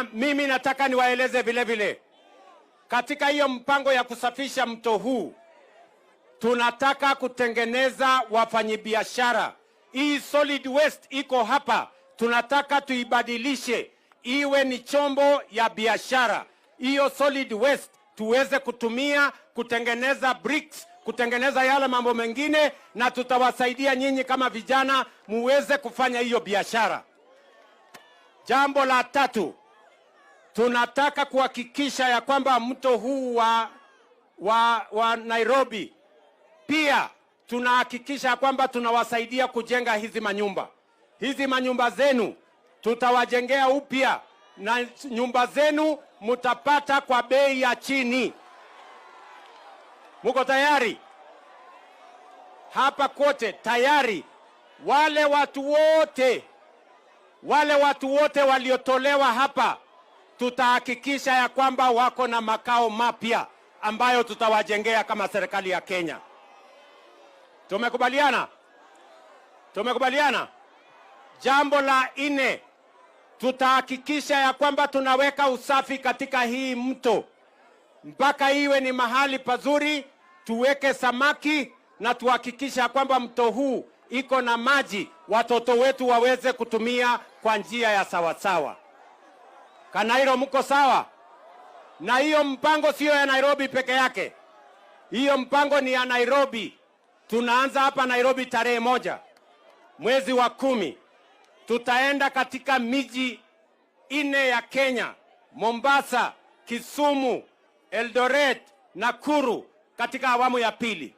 Na mimi nataka niwaeleze vile vile, katika hiyo mpango ya kusafisha mto huu, tunataka kutengeneza wafanyibiashara. Hii solid waste iko hapa, tunataka tuibadilishe iwe ni chombo ya biashara. Hiyo solid waste tuweze kutumia kutengeneza bricks, kutengeneza yale mambo mengine, na tutawasaidia nyinyi kama vijana muweze kufanya hiyo biashara. Jambo la tatu, tunataka kuhakikisha ya kwamba mto huu wa Nairobi, pia tunahakikisha kwamba tunawasaidia kujenga hizi manyumba. Hizi manyumba zenu tutawajengea upya, na nyumba zenu mutapata kwa bei ya chini. Muko tayari? Hapa kote tayari. Wale watu wote waliotolewa hapa, tutahakikisha ya kwamba wako na makao mapya ambayo tutawajengea kama serikali ya Kenya. Tumekubaliana? Tumekubaliana? Jambo la 4, tutahakikisha ya kwamba tunaweka usafi katika hii mto mpaka iwe ni mahali pazuri. Tuweke samaki na tuhakikisha kwamba mto huu iko na maji, watoto wetu waweze kutumia kwa njia ya sawasawa. Kanairo, mko sawa? Na hiyo mpango sio ya Nairobi peke yake. Hiyo mpango ni ya Nairobi. Tunaanza hapa Nairobi tarehe 1 mwezi wa 10. Tutaenda katika miji 4 ya Kenya: Mombasa, Kisumu, Eldoret, Nakuru katika awamu ya 2.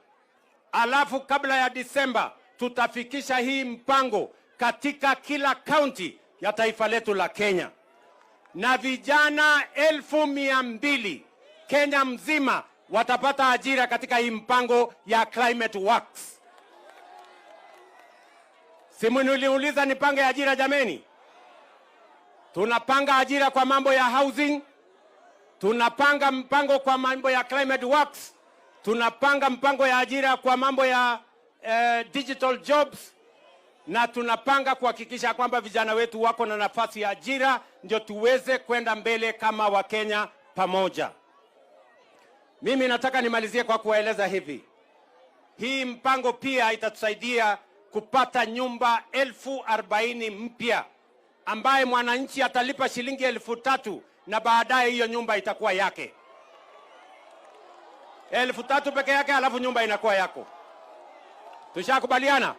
Alafu kabla ya Disemba tutafikisha hii mpango katika kila kaunti ya taifa letu la Kenya. Na vijana 200,000 Kenya mzima watapata ajira katika hii mpango ya Climate Works. Simu niliuliza nipange ajira jameni. Tunapanga ajira kwa mambo ya housing, tunapanga mpango kwa mambo ya Climate Works, tunapanga mpango ya ajira kwa mambo ya digital jobs, na tunapanga kuhakikisha kwamba vijana wetu wako na nafasi ya ajira, ndio tuweze kwenda mbele kama Wakenya pamoja. Mimi nataka nimalizie kwa kuwaeleza hivi. Hii mpango pia itatusaidia kupata nyumba 40,000 mpya, ambaye mwananchi atalipa shilingi 3,000 na baadaye hiyo nyumba itakuwa yake. 3,000 peke yake, alafu nyumba inakuwa yako. Tushakubaliana?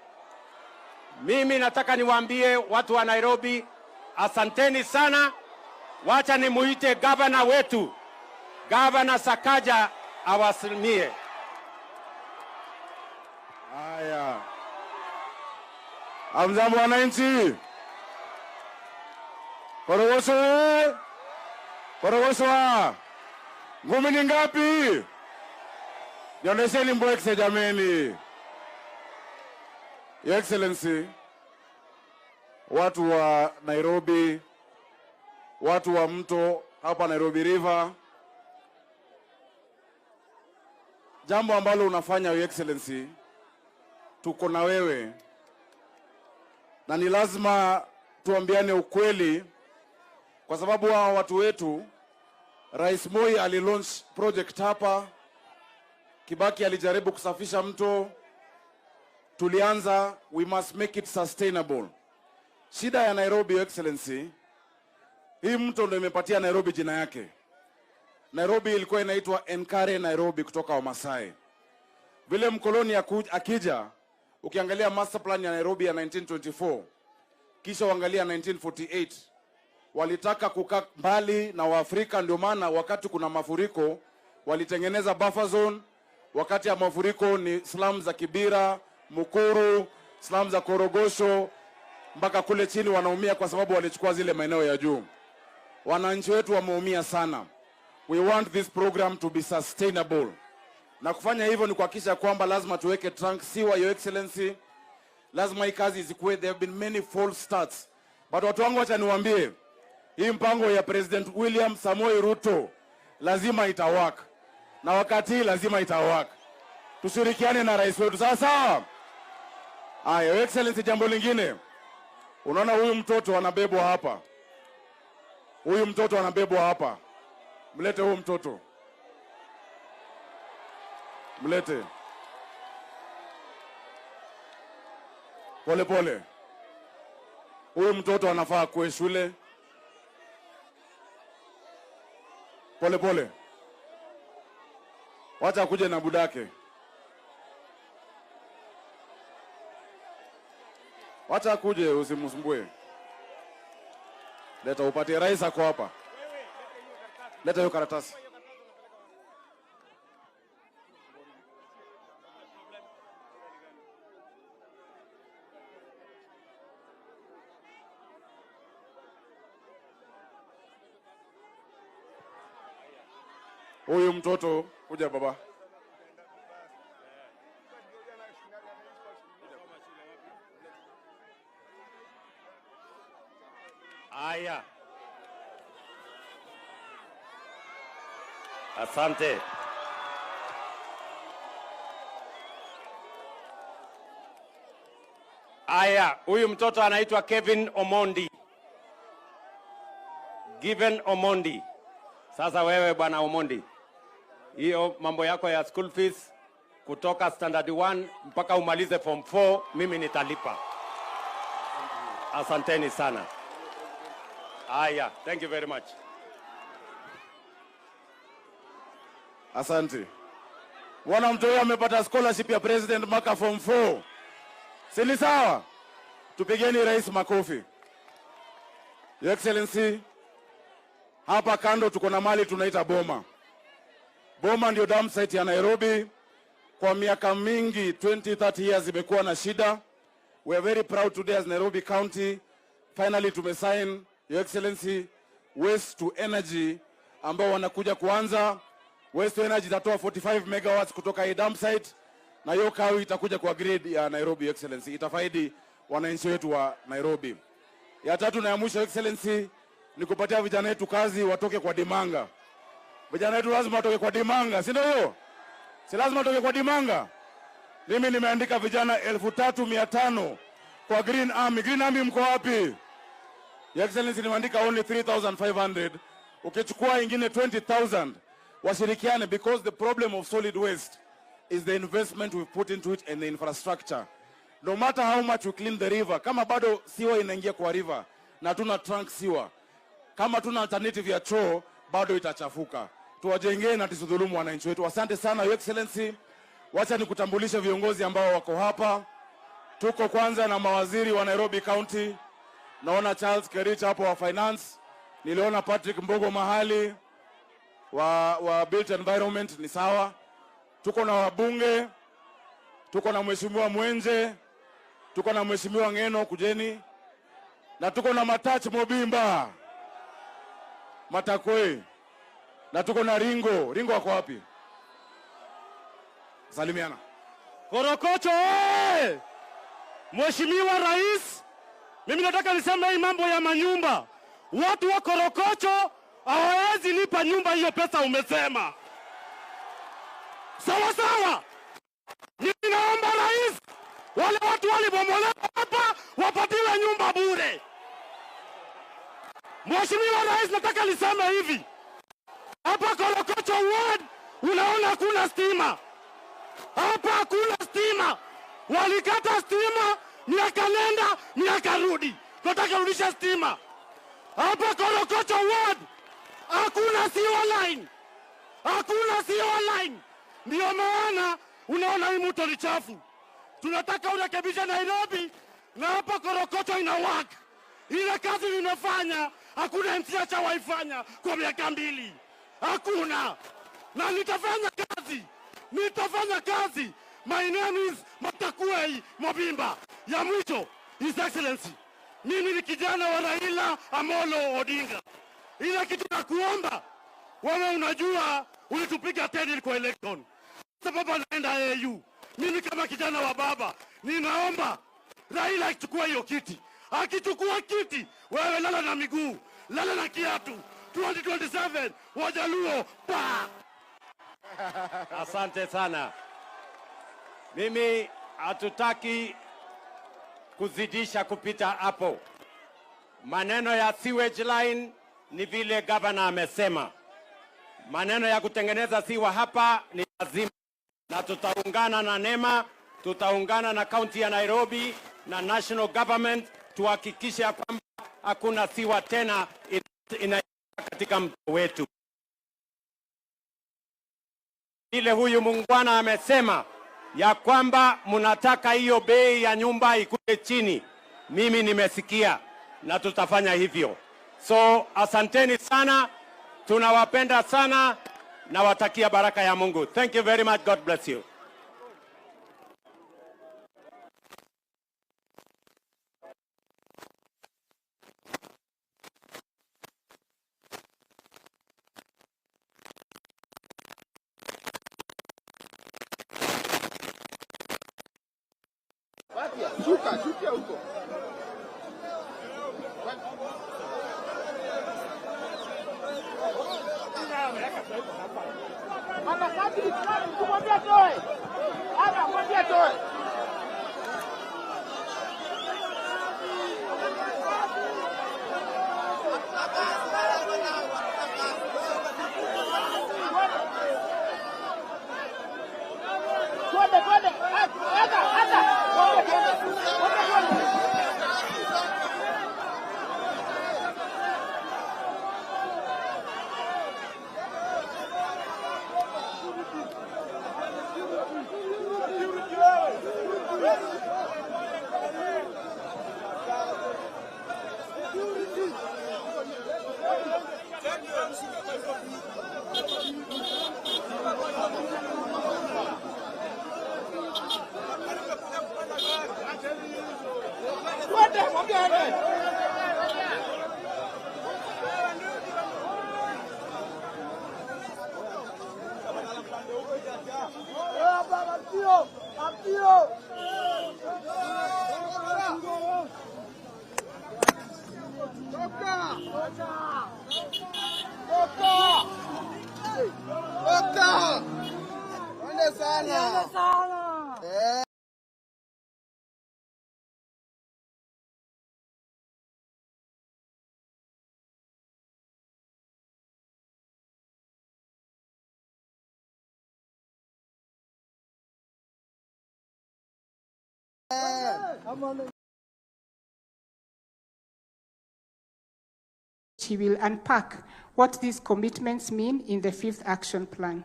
Mimi nataka niwaambie watu wa Nairobi, asanteni sana. Wacha nimuite gavana wetu, Gavana Sakaja, awasalimie. Haya. Hamjambo wananchi. Korogoswa. Ngumi ni ngapi? Nionyesheni mbwekse jameni. Your Excellency, watu wa Nairobi, watu wa mto hapa Nairobi River, jambo ambalo unafanya Your Excellency, tuko na wewe, na ni lazima tuambiane ukweli, kwa sababu hawa watu wetu, Rais Moi alilaunch project hapa, Kibaki alijaribu kusafisha mto, tulianza, we must make it sustainable. Shida ya Nairobi, Your Excellency, hii mto ndio imepatia Nairobi jina yake. Nairobi ilikuwa inaitwa Enkare Nairobi kutoka Wamasai. Vile mkoloni akija, ukiangalia master plan ya Nairobi ya 1924, kisha uangalia 1948, walitaka kukaa mbali na Waafrika, ndio maana wakati kuna mafuriko walitengeneza buffer zone. Wakati ya mafuriko ni slums za Kibira, Mukuru, slums za Korogosho, mpaka kule chini wanaumia kwa sababu walichukua zile maeneo ya juu. Wananchi wetu wameumia sana. We want this program to be sustainable. Na kufanya hivyo ni kuhakikisha kwamba lazima tuweke trunk sewer, Your Excellency. Lazima hii kazi zikuwe. There have been many false starts. But watu wangu wacha niwaambie, hii mpango ya President William Samoei Ruto lazima itawaka. Na wakati hii lazima itawaka. Tushirikiane na rais wetu. Sawa? Aya, Your Excellency, jambo lingine. Unaona huyu mtoto anabebwa hapa. Huyu mtoto anabebwa hapa. Mlete huyu mtoto. Mlete. Pole pole. Huyu mtoto anafaa kuwe shule. Pole pole. Wacha kuje na budake. Wacha kuje, usimsumbue. Leta upatie rais ako hapa. Leta hiyo karatasi. Huyu mtoto kuja baba. Aya. Asante. Aya, huyu mtoto anaitwa Kevin Omondi. Given Omondi. Sasa wewe bwana Omondi, hiyo mambo yako ya school fees kutoka standard 1 mpaka umalize form 4 mimi nitalipa. Asanteni sana. Aya, thank you very much. Asante. Bwana mtoto amepata scholarship ya president mwaka form 4. Si sawa? Tupigeni rais makofi. Your Excellency, hapa kando tuko na mali tunaita Boma. Boma ndio dam site ya Nairobi. Kwa miaka mingi 20-30 years imekuwa na shida. We are very proud today as Nairobi County. Finally tumesign, Your Excellency, waste to energy ambao wanakuja kuanza. Waste to energy itatoa 45 megawatts kutoka hii dam site na hiyo kawi itakuja kwa grid ya Nairobi, Your Excellency. Itafaidi wananchi wetu wa Nairobi. Ya tatu na ya mwisho, Your Excellency, ni kupatia vijana wetu kazi watoke kwa dimanga. Vijana wetu lazima watoke kwa dimanga, si ndio hiyo? Si lazima watoke kwa dimanga. Mimi nimeandika vijana 3,500 kwa Green Army. Green Army mko wapi? Your Excellency, nimeandika only 3,500. Ukichukua ingine 20,000 washirikiane, because the problem of solid waste is the investment we put into it and the infrastructure. No matter how much we clean the river, kama bado siwa inaingia kwa river na tuna trunk siwa, kama tuna alternative ya choo bado itachafuka. Tuwajengee na tusidhulumu wananchi wetu. Asante sana Your Excellency. Wacha nikutambulishe viongozi ambao wako hapa. Tuko kwanza na mawaziri wa Nairobi County. Naona Charles Kerich hapo wa finance. Niliona Patrick Mbogo mahali wa built environment, ni sawa. Tuko na wabunge. Tuko na Mheshimiwa Mwenje. Tuko na Mheshimiwa Ngeno kujeni. Na tuko na Matach Mobimba. Matakwe. Na tuko na Ringo. Ringo wako wapi? Salimiana. Korokocho Mheshimiwa Rais, mimi nataka niseme hii mambo ya manyumba. Watu wa Korokocho hawawezi lipa nyumba hiyo pesa umesema. Sawa sawa. Ninaomba Rais, wale watu walibomolewa hapa wapatiwe nyumba bure. Mheshimiwa Rais, nataka niseme hivi. Hapa Korokocho ward unaona kuna stima. Hapa hakuna stima. Walikata stima, miaka nenda, miaka rudi. Tunataka rudisha stima. Hapa Korokocho ward hakuna sewer line. Hakuna sewer line. Ndio maana unaona hii mto ni chafu. Tunataka urekebisha Nairobi na hapa Korokocho ina work. Ile kazi nimefanya hakuna MCH waifanya kwa miaka 2. Hakuna. Na nitafanya kazi. Nitafanya kazi. My name is Matakwei Mobimba. Ya mwisho, His Excellency, mimi ni kijana wa Raila Amolo Odinga. Ile kitu na kuomba, wewe unajua ulitupiga 10 kwa election. Sababu anaenda AU. Mimi kama kijana wa baba, ninaomba Raila achukue hiyo kiti. Akichukua kiti, wewe lala na miguu, lala na kiatu. 2027 Wajaluo pa. Asante sana. Mimi hatutaki kuzidisha kupita hapo. Maneno ya sewage line ni vile gavana amesema, maneno ya kutengeneza siwa hapa ni lazima, na tutaungana na NEMA, tutaungana na kaunti ya Nairobi na national government tuhakikishe kwamba hakuna siwa tena ina katika mto wetu. Ile huyu muungwana amesema ya kwamba mnataka hiyo bei ya nyumba ikuje chini. Mimi nimesikia na tutafanya hivyo. So asanteni sana, tunawapenda sana na watakia baraka ya Mungu. Thank you very much. God bless you. Shuka huko. Hapa kati kumwambia toe. Hapa mwambia toe. Twende. Hata. He will unpack what these commitments mean in the 5th action plan.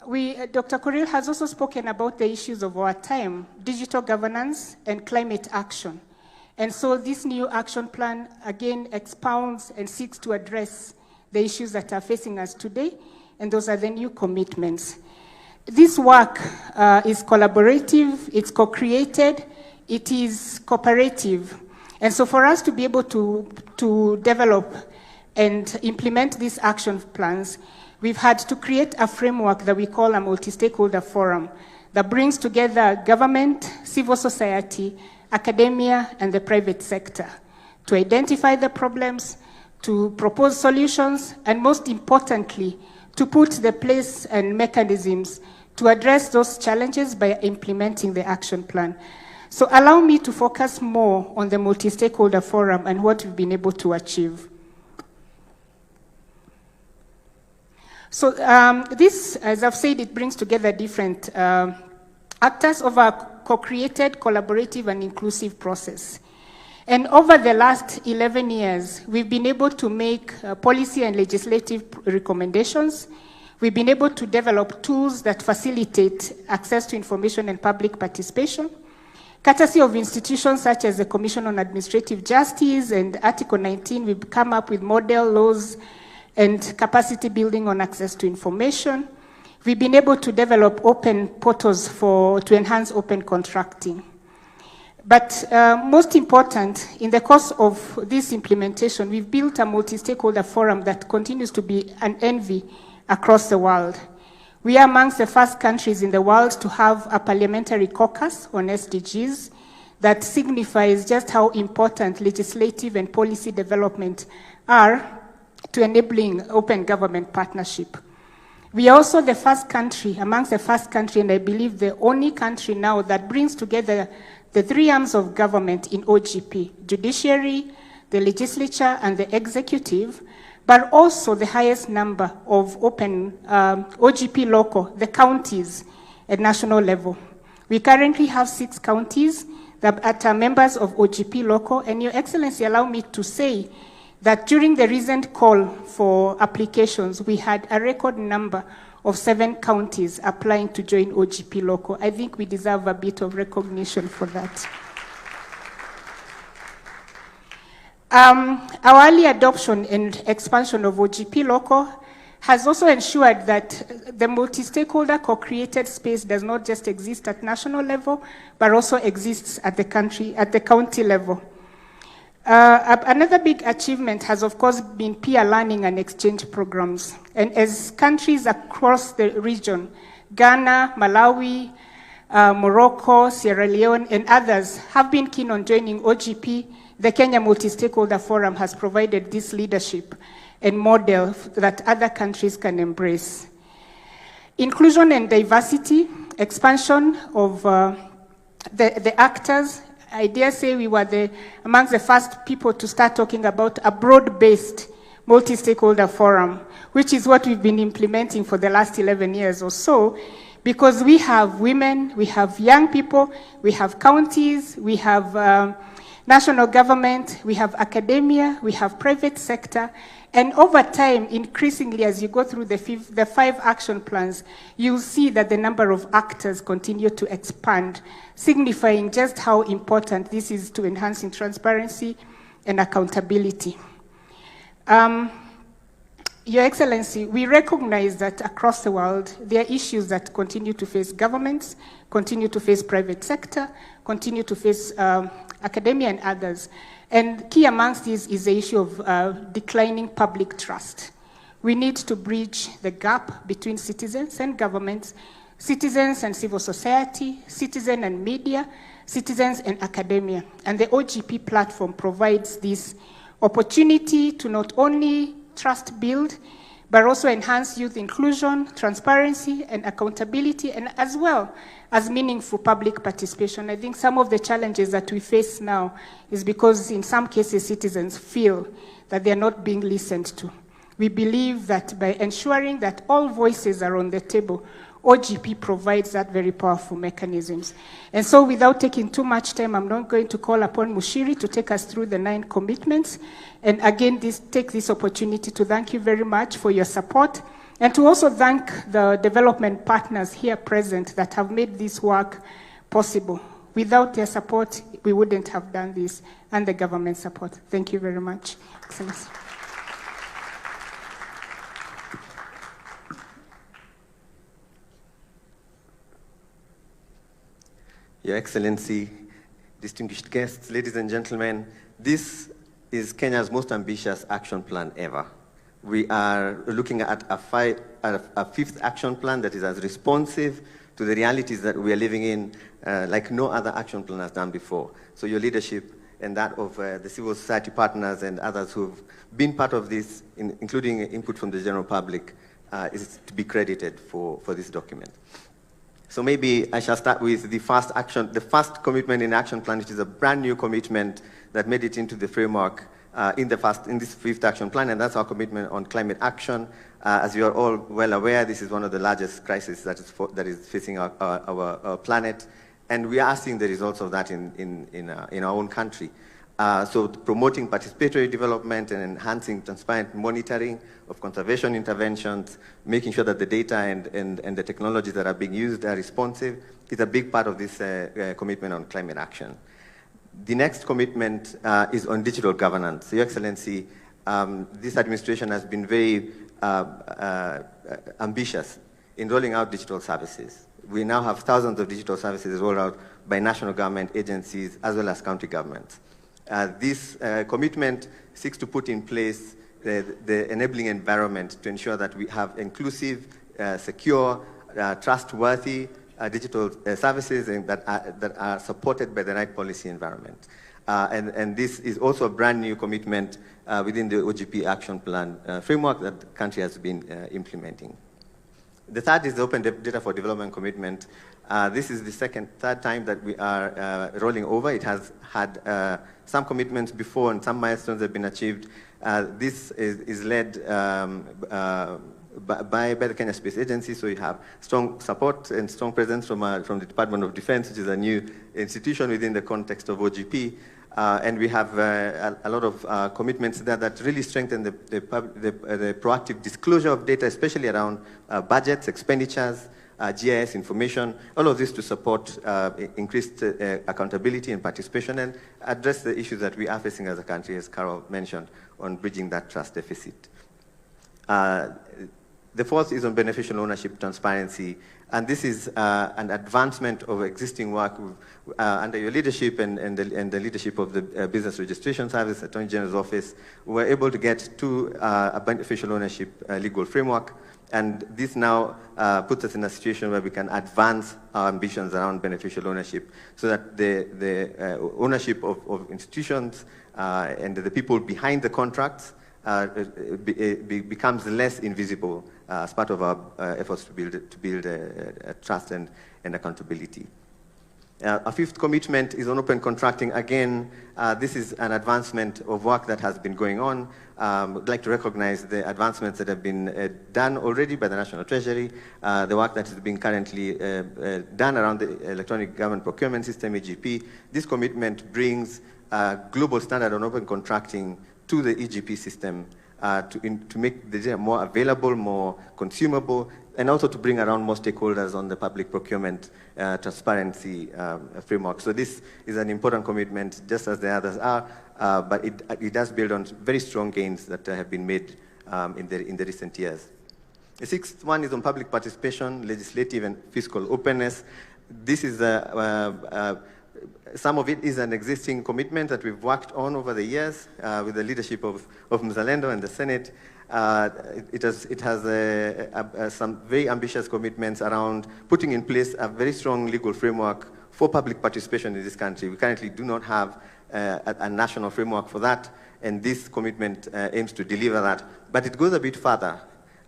Dr. Korir has also spoken about the issues of our time, digital governance and climate action. And so this new action plan again expounds and seeks to address the issues that are facing us today, and those are the new commitments. This work is collaborative, it's co-created, it is cooperative. And so for us to be able to develop and implement these action plans, we've had to create a framework that we call a multi-stakeholder forum that brings together government, civil society, academia, and the private sector to identify the problems, to propose solutions, and most importantly, to put the place and mechanisms to address those challenges by implementing the action plan. So allow me to focus more on the multi-stakeholder forum and what we've been able to achieve. So this, as I've said, it brings together different actors of a co-created, collaborative, and inclusive process. And over the last 11 years, we've been able to make policy and legislative recommendations. We've been able to develop tools that facilitate access to information and public participation, courtesy of institutions such as the Commission on Administrative Justice and Article 19, we've come up with model laws and capacity building on access to information. We've been able to develop open portals to enhance open contracting. But most important, in the course of this implementation, we've built a multi-stakeholder forum that continues to be an envy across the world. We are amongst the first countries in the world to have a parliamentary caucus on SDGs that signifies just how important legislative and policy development are to enabling open government partnership. We are also the first country, amongst the first country, and I believe the only country now that brings together the three arms of government in OGP: judiciary, the legislature and the executive, but also the highest number of open OGP local, the counties at national level. We currently have 6 counties that are members of OGP local, and Your Excellency, allow me to say that during the recent call for applications, we had a record number of 7 counties applying to join OGP local. I think we deserve a bit of recognition for that. Our early adoption and expansion of OGP local has also ensured that the multi-stakeholder co-created space does not just exist at national level, but also exists at the county level. Another big achievement has, of course, been peer learning and exchange programs. And as countries across the region, Ghana, Malawi, Morocco, Sierra Leone, and others have been keen on joining OGP, the Kenya Multi-Stakeholder Forum has provided this leadership and model that other countries can embrace. Inclusion and diversity, expansion of the actors. I dare say we were amongst the first people to start talking about a broad-based multi-stakeholder forum, which is what we've been implementing for the last 11 years or so, because we have women, we have young people, we have counties, we have national government, we have academia, we have private sector, and over time, increasingly, as you go through the 5 action plans, you'll see that the number of actors continue to expand, signifying just how important this is to enhancing transparency and accountability. Your Excellency, we recognize that across the world, there are issues that continue to face governments, continue to face private sector, continue to face academia and others. And key amongst these is the issue of declining public trust. We need to bridge the gap between citizens and governments, citizens and civil society, citizen and media, citizens and academia. And the OGP platform provides this opportunity to not only trust build, but also enhance youth inclusion, transparency, and accountability, and as well as meaningful public participation. I think some of the challenges that we face now is because in some cases citizens feel that they're not being listened to. We believe that by ensuring that all voices are on the table, OGP provides that very powerful mechanisms. And so without taking too much time, I'm not going to call upon Mushiri to take us through the 9 commitments. And again, take this opportunity to thank you very much for your support, and to also thank the development partners here present that have made this work possible. Without their support, we wouldn't have done this, and the government support. Thank you very much. Excellency. Your Excellency, distinguished guests, ladies and gentlemen, this is Kenya's most ambitious action plan ever. We are looking at a 5th action plan that is as responsive to the realities that we are living in like no other action plan has done before. So your leadership and that of the civil society partners and others who've been part of this, including input from the general public, is to be credited for this document. So maybe I shall start with the first commitment in the action plan, which is a brand new commitment that made it into the framework in this 5th action plan, and that's our commitment on climate action. As you are all well aware, this is one of the largest crises that is facing our planet, and we are seeing the results of that in our own country. So promoting participatory development and enhancing transparent monitoring of conservation interventions, making sure that the data and the technologies that are being used are responsive, is a big part of this commitment on climate action. The next commitment is on digital governance. Your Excellency, this administration has been very ambitious in rolling out digital services. We now have thousands of digital services rolled out by national government agencies as well as county governments. This commitment seeks to put in place the enabling environment to ensure that we have inclusive, secure, trustworthy digital services and that are supported by the right policy environment. And this is also a brand new commitment within the OGP action plan framework that the country has been implementing. The third is the Open Data for Development commitment. This is the third time that we are rolling over. It has had some commitments before and some milestones have been achieved. This is led by the Kenya Space Agency, so you have strong support and strong presence from the Department of Defense, which is a new institution within the context of OGP. And we have a lot of commitments there that really strengthen the proactive disclosure of data, especially around budgets, expenditures, GIS information, all of this to support increased accountability and participation and address the issues that we are facing as a country, as Carol mentioned, on bridging that trust deficit. The fourth is on beneficial ownership transparency, and this is an advancement of existing work under your leadership and the leadership of the Business Registration Service, Attorney General's Office. We were able to get to a beneficial ownership legal framework, and this now puts us in a situation where we can advance our ambitions around beneficial ownership so that the ownership of institutions and the people behind the contracts becomes less invisible as part of our efforts to build trust and accountability. Our fifth commitment is on open contracting. Again, this is an advancement of work that has been going on. I'd like to recognize the advancements that have been done already by the National Treasury, the work that is being currently done around the Electronic Government Procurement System, EGP. This commitment brings a global standard on open contracting to the EGP system to make the data more available, more consumable, and also to bring around more stakeholders on the public procurement transparency framework. So this is an important commitment, just as the others are, but it does build on very strong gains that have been made in the recent years. The sixth one is on public participation, legislative and fiscal openness. This is some of it is an existing commitment that we've worked on over the years with the leadership of Mzalendo and the Senate. It has some very ambitious commitments around putting in place a very strong legal framework for public participation in this country. We currently do not have a national framework for that, and this commitment aims to deliver that. But it goes a bit further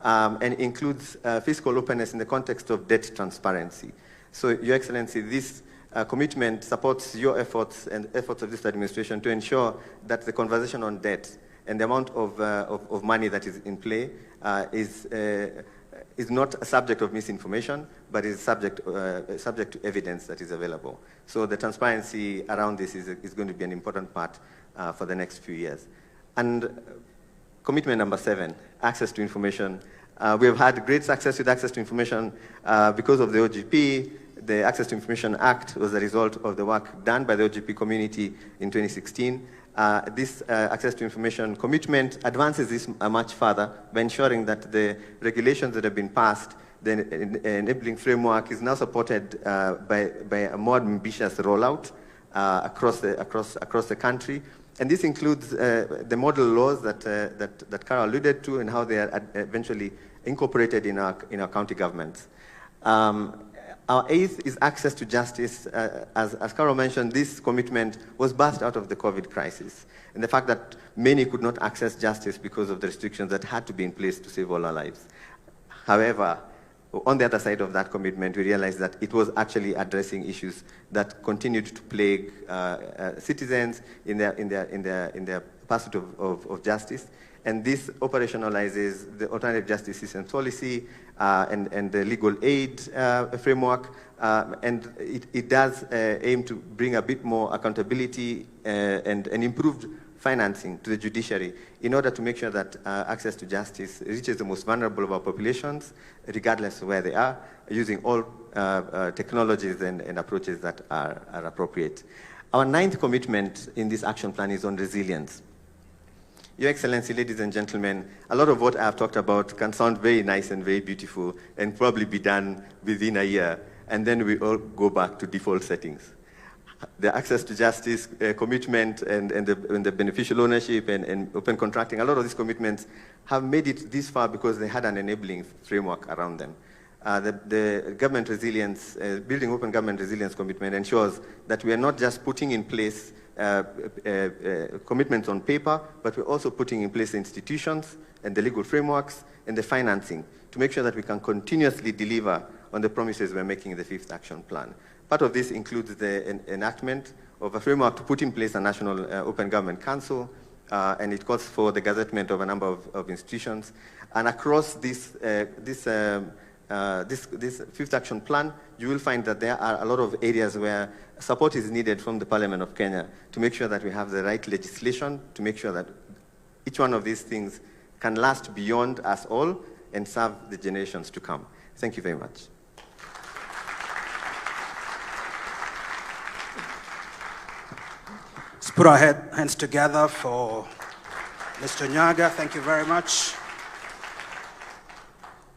and includes fiscal openness in the context of debt transparency. So, Your Excellency, this commitment supports your efforts and efforts of this administration to ensure that the conversation on debt and the amount of money that is in play is not a subject of misinformation, but is subject to evidence that is available. So the transparency around this is going to be an important part for the next few years. And commitment number 7, access to information. We have had great success with access to information because of the OGP. The Access to Information Act was a result of the work done by the OGP community in 2016. This Access to Information commitment advances this much further by ensuring that the regulations that have been passed, the enabling framework, is now supported by a more ambitious rollout across the country. And this includes the model laws that Carol alluded to and how they are eventually incorporated in our county governments. Our eighth is access to justice. As Carol mentioned, this commitment was birthed out of the COVID crisis and the fact that many could not access justice because of the restrictions that had to be in place to save all our lives. However, on the other side of that commitment, we realized that it was actually addressing issues that continued to plague citizens in their pursuit of justice. And this operationalizes the alternative justice system policy and the legal aid framework. And it does aim to bring a bit more accountability and improved financing to the judiciary in order to make sure that access to justice reaches the most vulnerable of our populations, regardless of where they are, using all technologies and approaches that are appropriate. Our ninth commitment in this action plan is on resilience. Your Excellency, ladies and gentlemen, a lot of what I have talked about can sound very nice and very beautiful and probably be done within a year, and then we all go back to default settings. The access to justice commitment and the beneficial ownership and open contracting, a lot of these commitments have made it this far because they had an enabling framework around them. The government resilience, building open government resilience commitment ensures that we are not just putting in place commitments on paper, but we're also putting in place the institutions and the legal frameworks and the financing to make sure that we can continuously deliver on the promises we're making in the 5th Action Plan. Part of this includes the enactment of a framework to put in place a National Open Government Council, and it calls for the gazettement of a number of institutions. And across this 5th Action Plan, you will find that there are a lot of areas where support is needed from the Parliament of Kenya to make sure that we have the right legislation, to make sure that each one of these things can last beyond us all and serve the generations to come. Thank you very much. Let's put our hands together for Mr. Nyaga. Thank you very much.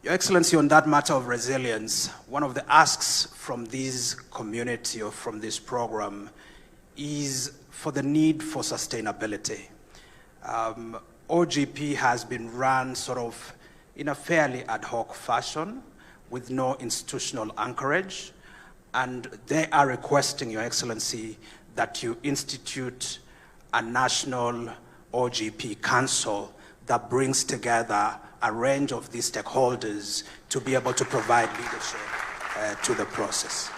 Your Excellency, on that matter of resilience, one of the asks from this community or from this program is for the need for sustainability. OGP has been run sort of in a fairly ad hoc fashion with no institutional anchorage, and they are requesting, Your Excellency, that you institute a national OGP council that brings together a range of these stakeholders to be able to provide leadership to the process.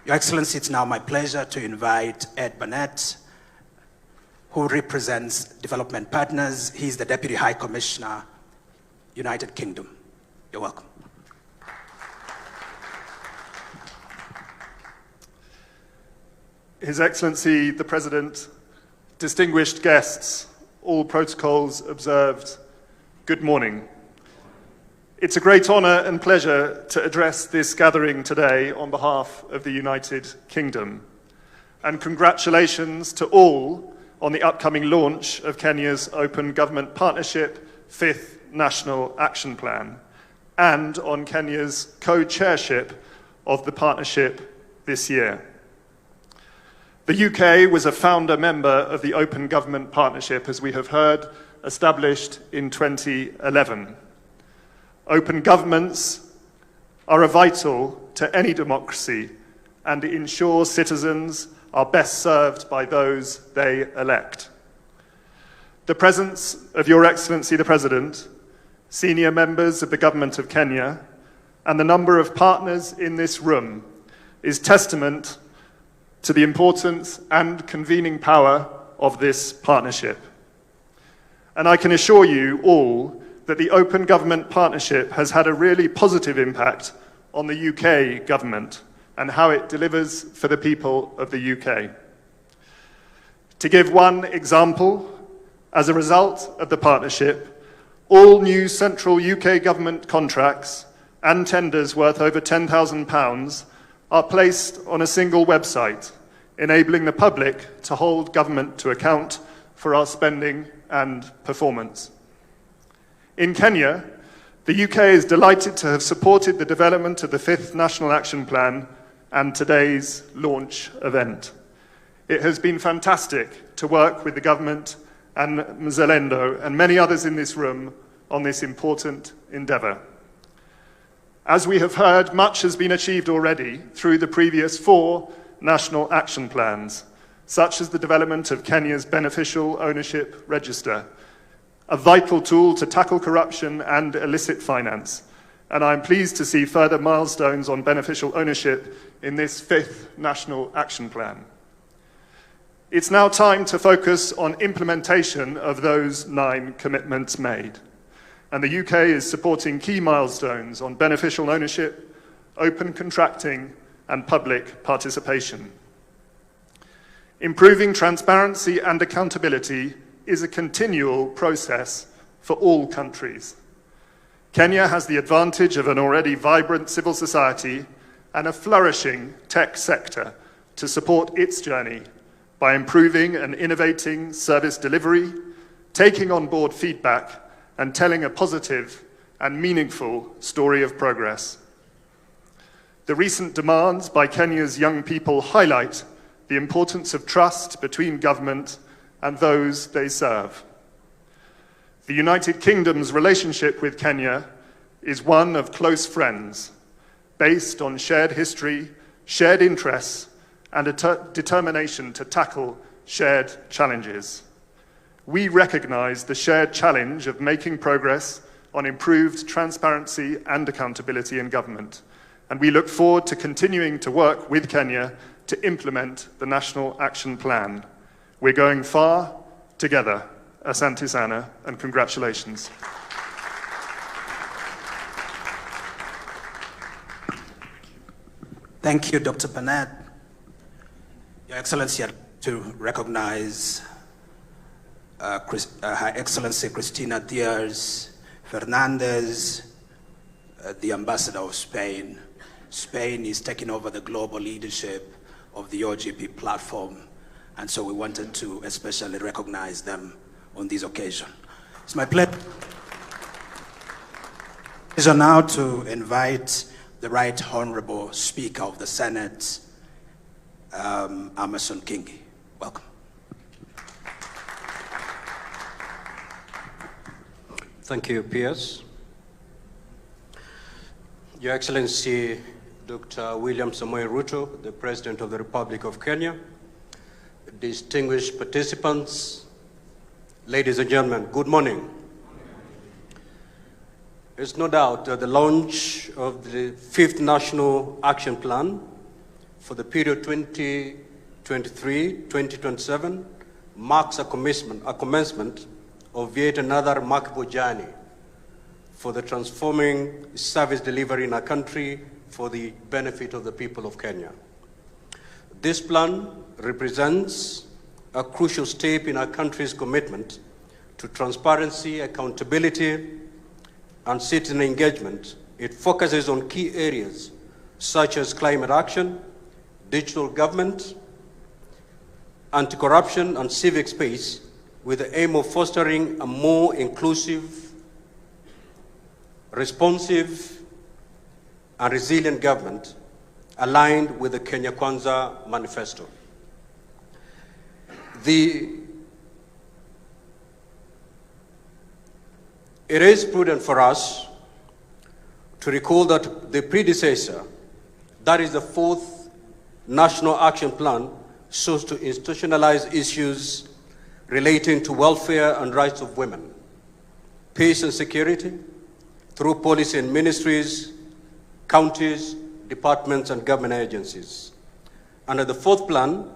Your Excellency, it's now my pleasure to invite Ed Burnett, who represents Development Partners. He's the Deputy High Commissioner, United Kingdom. You're welcome. His Excellency, the President, distinguished guests, all protocols observed, good morning. It's a great honor and pleasure to address this gathering today on behalf of the United Kingdom. And congratulations to all on the upcoming launch of Kenya's Open Government Partnership 5th National Action Plan, and on Kenya's co-chairship of the partnership this year. The UK was a founder member of the Open Government Partnership, as we have heard, established in 2011. Open governments are vital to any democracy and ensure citizens are best served by those they elect. The presence of Your Excellency the President, senior members of the Government of Kenya, and the number of partners in this room is testament to the importance and convening power of this partnership. And I can assure you all that the Open Government Partnership has had a really positive impact on the UK government and how it delivers for the people of the UK. To give one example, as a result of the partnership, all new central UK government contracts and tenders worth over £10,000 are placed on a single website, enabling the public to hold government to account for our spending and performance. In Kenya, the UK is delighted to have supported the development of the 5th National Action Plan and today's launch event. It has been fantastic to work with the government and Mzalendo and many others in this room on this important endeavour. As we have heard, much has been achieved already through the previous 4 national action plans, such as the development of Kenya's Beneficial Ownership Register, a vital tool to tackle corruption and illicit finance. And I'm pleased to see further milestones on beneficial ownership in this 5th National Action Plan. It's now time to focus on implementation of those 9 commitments made. And the UK is supporting key milestones on beneficial ownership, open contracting, and public participation. Improving transparency and accountability is a continual process for all countries. Kenya has the advantage of an already vibrant civil society and a flourishing tech sector to support its journey by improving and innovating service delivery, taking on board feedback, and telling a positive and meaningful story of progress. The recent demands by Kenya's young people highlight the importance of trust between government and those they serve. The United Kingdom's relationship with Kenya is one of close friends, based on shared history, shared interests, and a determination to tackle shared challenges. We recognize the shared challenge of making progress on improved transparency and accountability in government, and we look forward to continuing to work with Kenya to implement the National Action Plan. We're going far together. Asante sana, and congratulations. Thank you, Dr. Bennett. Your Excellency, I'd like to recognize Her Excellency Cristina Diaz Fernandez, the Ambassador of Spain. Spain is taking over the global leadership of the OGP platform, and so we wanted to especially recognize them on this occasion. It's my pleasure now to invite the Right Honorable Speaker of the Senate, Amason Kingi. Welcome. Thank you, Piers. Your Excellency, Dr. William Samoei Ruto, the President of the Republic of Kenya, distinguished participants, ladies and gentlemen, good morning. There's no doubt that the launch of the 5th National Action Plan for the period 2023-2027 marks a commencement of yet another remarkable journey for the transforming service delivery in our country for the benefit of the people of Kenya. This plan represents a crucial step in our country's commitment to transparency, accountability, and citizen engagement. It focuses on key areas such as climate action, digital government, anti-corruption, and civic space, with the aim of fostering a more inclusive, responsive, and resilient government aligned with the Kenya Kwanza Manifesto. It is prudent for us to recall that the predecessor, that is the 4th National Action Plan, sought to institutionalize issues relating to welfare and rights of women, peace and security, through policy and ministries, counties, departments, and government agencies. Under the 4th plan,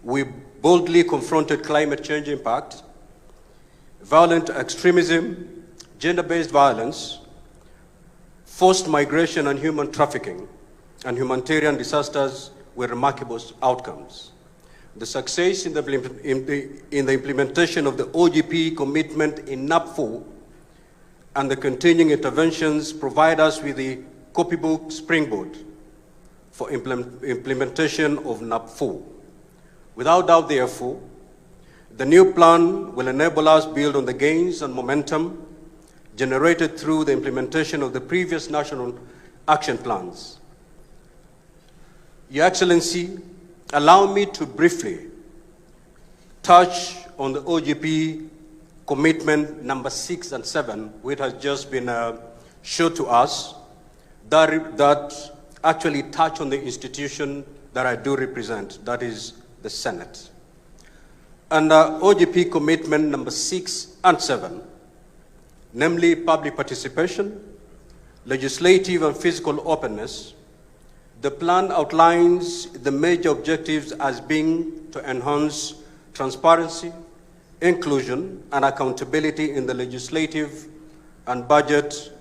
we boldly confronted climate change impact, violent extremism, gender-based violence, forced migration and human trafficking, and humanitarian disasters with remarkable outcomes. The success in the implementation of the OGP commitment in NAP4 and the continuing interventions provide us with the copybook springboard for implementation of NAP4. Without doubt, therefore, the new plan will enable us to build on the gains and momentum generated through the implementation of the previous national action plans. Your Excellency, allow me to briefly touch on the OGP commitment number 6 and 7, which has just been shown to us, that actually touch on the institution that I do represent, that is the Senate. And OGP commitment number 6 and 7, namely public participation, legislative and physical openness, the plan outlines the major objectives as being to enhance transparency, inclusion, and accountability in the legislative and budget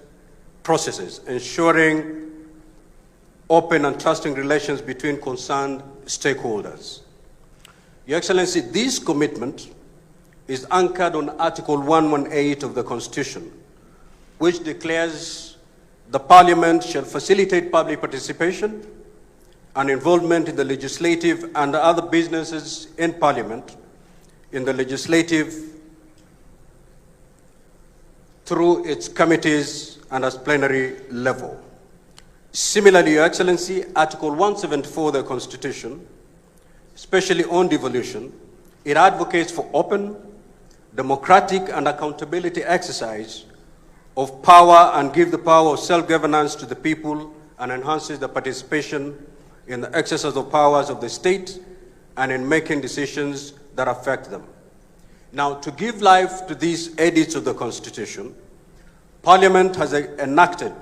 processes, ensuring open and trusting relations between concerned stakeholders. Your Excellency, this commitment is anchored on Article 118 of the Constitution, which declares the Parliament shall facilitate public participation and involvement in the legislative and other businesses in Parliament, in the legislative through its committees and at plenary level. Similarly, Your Excellency, Article 174 of the Constitution, especially on devolution, it advocates for open, democratic, and accountability exercise of power and give the power of self-governance to the people and enhances the participation in the exercise of powers of the state and in making decisions that affect them. Now, to give life to these edicts of the Constitution, Parliament has enacted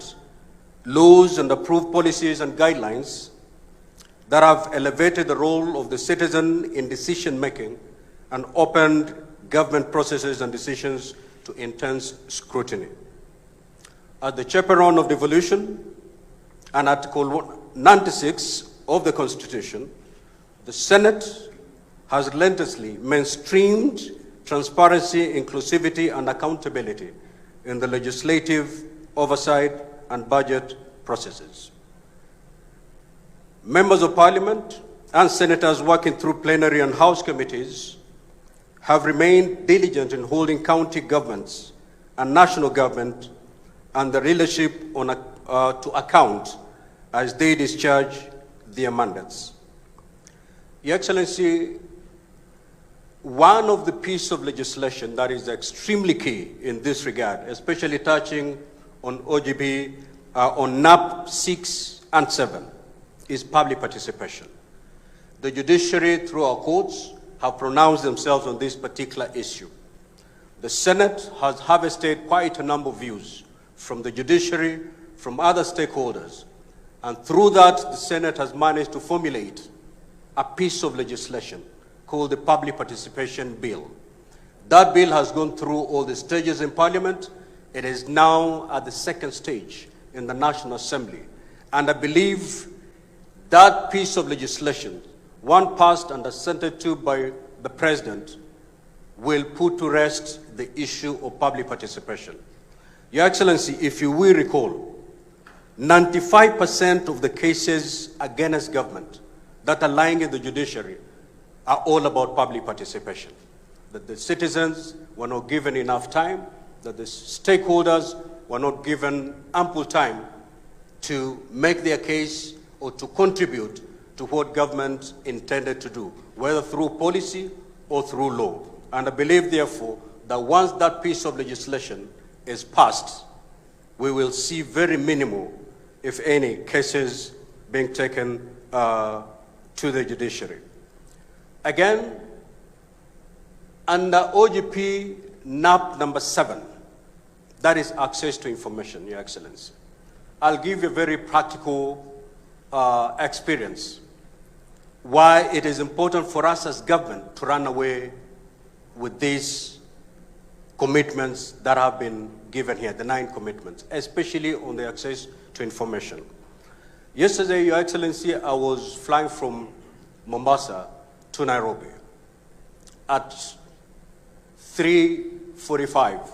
laws and approved policies and guidelines that have elevated the role of the citizen in decision-making and opened government processes and decisions to intense scrutiny. As the chaperone of devolution and Article 96 of the Constitution, the Senate has relentlessly mainstreamed transparency, inclusivity, and accountability in the legislative oversight and budget processes. Members of Parliament and senators working through plenary and House committees have remained diligent in holding county governments and national government and the leadership to account as they discharge their mandates. Your Excellency, one of the pieces of legislation that is extremely key in this regard, especially touching on OGB, on NAP 6 and 7, is public participation. The judiciary, through our courts, have pronounced themselves on this particular issue. The Senate has harvested quite a number of views from the judiciary, from other stakeholders, and through that, the Senate has managed to formulate a piece of legislation called the Public Participation Bill. That bill has gone through all the stages in Parliament. It is now at the second stage in the National Assembly. And I believe that piece of legislation, one passed and assented to by the President, will put to rest the issue of public participation. Your Excellency, if you will recall, 95% of the cases against government that are lying in the judiciary are all about public participation. That the citizens were not given enough time, that the stakeholders were not given ample time to make their case or to contribute to what government intended to do, whether through policy or through law. And I believe, therefore, that once that piece of legislation is passed, we will see very minimal, if any, cases being taken to the judiciary. Again, under OGP NAP number 7, that is access to information, Your Excellency. I'll give you a very practical experience why it is important for us as government to run away with these commitments that have been given here, the 9 commitments, especially on the access to information. Yesterday, Your Excellency, I was flying from Mombasa to Nairobi at 3:45.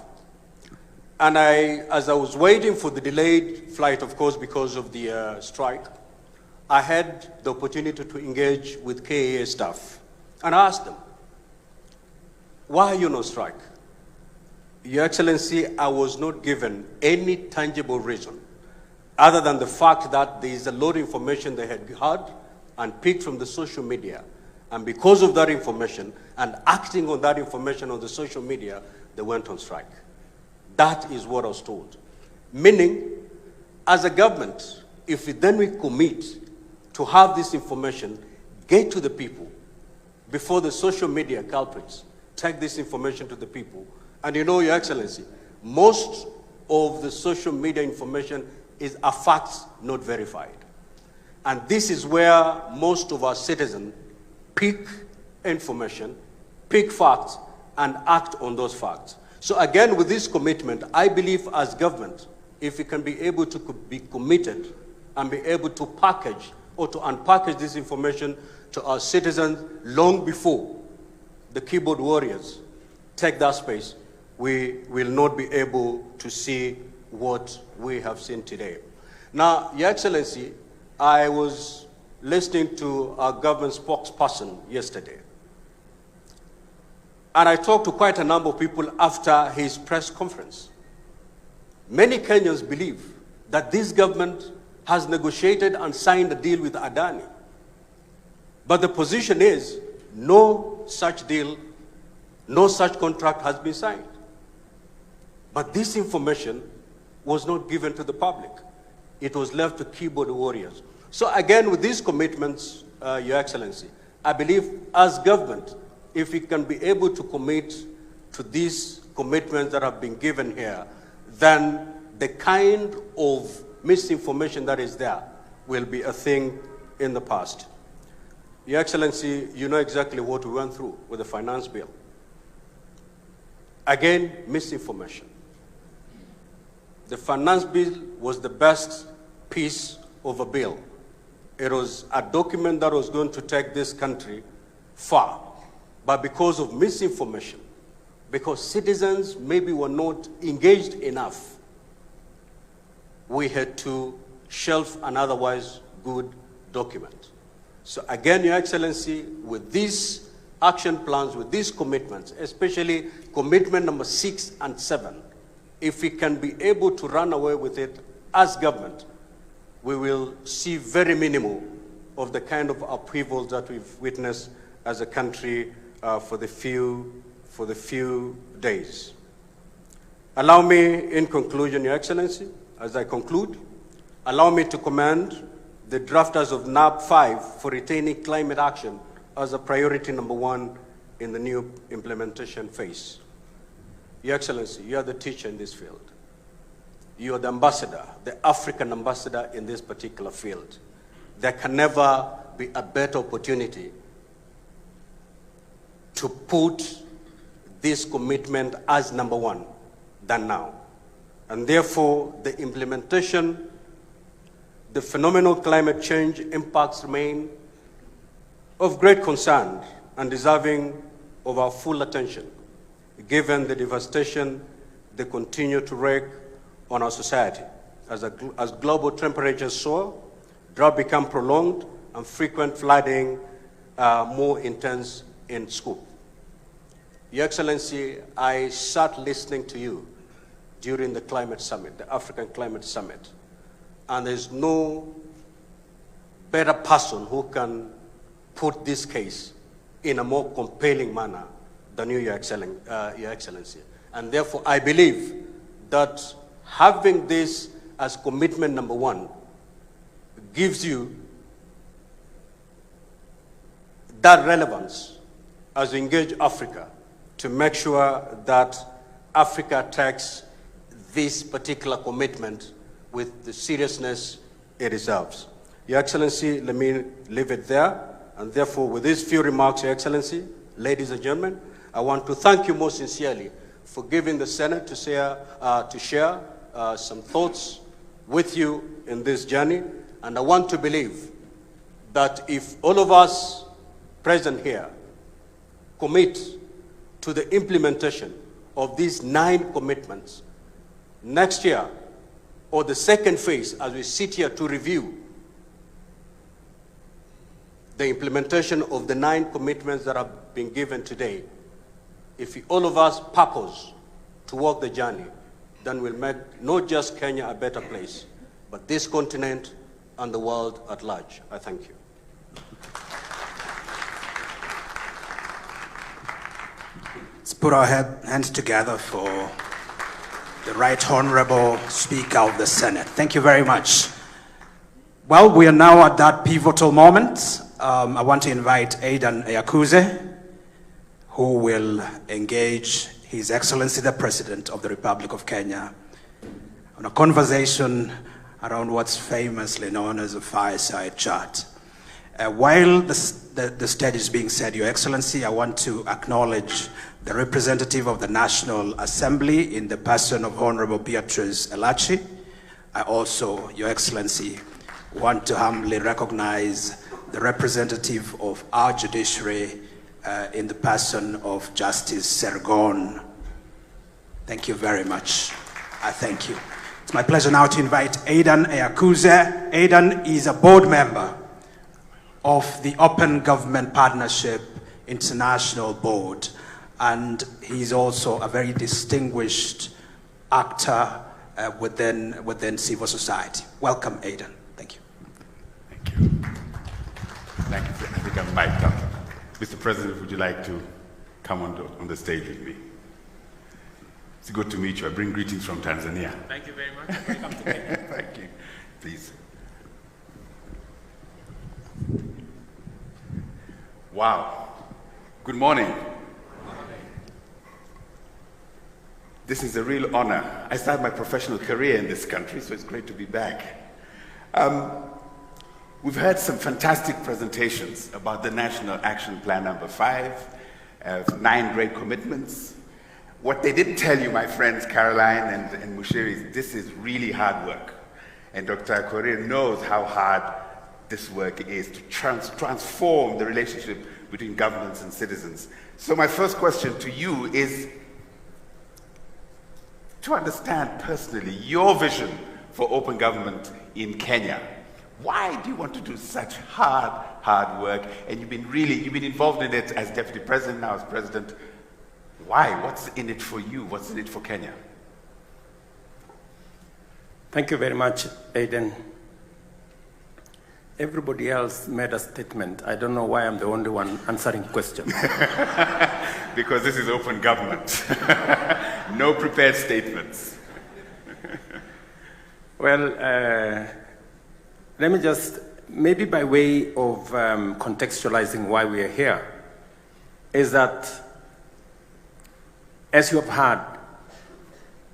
And as I was waiting for the delayed flight, of course, because of the strike, I had the opportunity to engage with KAA staff. And I asked them, why are you on strike? Your Excellency, I was not given any tangible reason other than the fact that there is a lot of information they had heard and picked from the social media. And because of that information and acting on that information on the social media, they went on strike. That is what I was told. Meaning, as a government, if we commit to have this information get to the people before the social media culprits take this information to the people, and you know, Your Excellency, most of the social media information is a fact not verified. And this is where most of our citizens pick information, pick facts, and act on those facts. So again, with this commitment, I believe as government, if we can be able to be committed and be able to package or to unpackage this information to our citizens long before the keyboard warriors take that space, we will not be able to see what we have seen today. Now, Your Excellency, I was listening to our government spokesperson yesterday. And I talked to quite a number of people after his press conference. Many Kenyans believe that this government has negotiated and signed a deal with Adani. But the position is no such deal, no such contract has been signed. But this information was not given to the public. It was left to keyboard warriors. So again, with these commitments, Your Excellency, I believe as government, if we can be able to commit to these commitments that have been given here, then the kind of misinformation that is there will be a thing in the past. Your Excellency, you know exactly what we went through with the finance bill. Again, misinformation. The finance bill was the best piece of a bill. It was a document that was going to take this country far. But because of misinformation, because citizens maybe were not engaged enough, we had to shelf an otherwise good document. So again, Your Excellency, with these action plans, with these commitments, especially commitment number 6 and 7, if we can be able to run away with it as government, we will see very minimal of the kind of upheaval that we've witnessed as a country for the few days. Allow me, in conclusion, Your Excellency, as I conclude, allow me to commend the drafters of NAP 5 for retaining climate action as a priority number 1 in the new implementation phase. Your Excellency, you are the teacher in this field. You are the ambassador, the African ambassador in this particular field. There can never be a better opportunity to put this commitment as number 1 than now. And therefore, the implementation, the phenomenal climate change impacts remain of great concern and deserving of our full attention, given the devastation they continue to wreak on our society. As global temperatures soar, drought become prolonged, and frequent flooding more intense in scope. Your Excellency, I sat listening to you during the climate summit, the African Climate Summit, and there's no better person who can put this case in a more compelling manner than you, Your Excellency. And therefore, I believe that having this as commitment number 1 gives you that relevance as we engage Africa to make sure that Africa takes this particular commitment with the seriousness it deserves. Your Excellency, let me leave it there. And therefore, with these few remarks, Your Excellency, ladies and gentlemen, I want to thank you most sincerely for giving the Senate to share some thoughts with you in this journey. And I want to believe that if all of us present here commit to the implementation of these 9 commitments, next year, or the second phase, as we sit here to review the implementation of the 9 commitments that have been given today, if all of us purpose to walk the journey, then we'll make not just Kenya a better place, but this continent and the world at large. I thank you. Let's put our hands together for the Right Honorable Speaker of the Senate. Thank you very much. Well, we are now at that pivotal moment. I want to invite Aidan Eyakuze, who will engage His Excellency the President of the Republic of Kenya on a conversation around what's famously known as a fireside chat. While the stage is being set, Your Excellency, I want to acknowledge the representative of the National Assembly in the person of Honorable Beatrice Elachi. I also, Your Excellency, want to humbly recognize the representative of our judiciary in the person of Justice Sergon. Thank you very much. I thank you. It's my pleasure now to invite Aidan Eyakuze. Aidan is a board member of the Open Government Partnership International Board, and he's also a very distinguished actor within civil society. Welcome, Aidan. Thank you. Thank you. Thank you. I think I'm mic'd up. Mr. President, would you like to come on the stage with me? It's good to meet you. I bring greetings from Tanzania. Thank you very much. Welcome to Kenya. Thank you. Please. Wow. Good morning. This is a real honor. I started my professional career in this country, so it's great to be back. We've heard some fantastic presentations about the National Action Plan number 5, 9 great commitments. What they didn't tell you, my friends Caroline and Mushiri, is this is really hard work. And Dr. Korir knows how hard this work is to transform the relationship between governments and citizens. So my first question to you is to understand personally your vision for open government in Kenya. Why do you want to do such hard work? And you've been involved in it as Deputy President, now as President. Why? What's in it for you? What's in it for Kenya? Thank you very much, Aiden. Everybody else made a statement. I don't know why I'm the only one answering questions. Because this is open government. No prepared statements. Well, let me just, maybe by way of contextualizing why we are here, is that, as you have heard,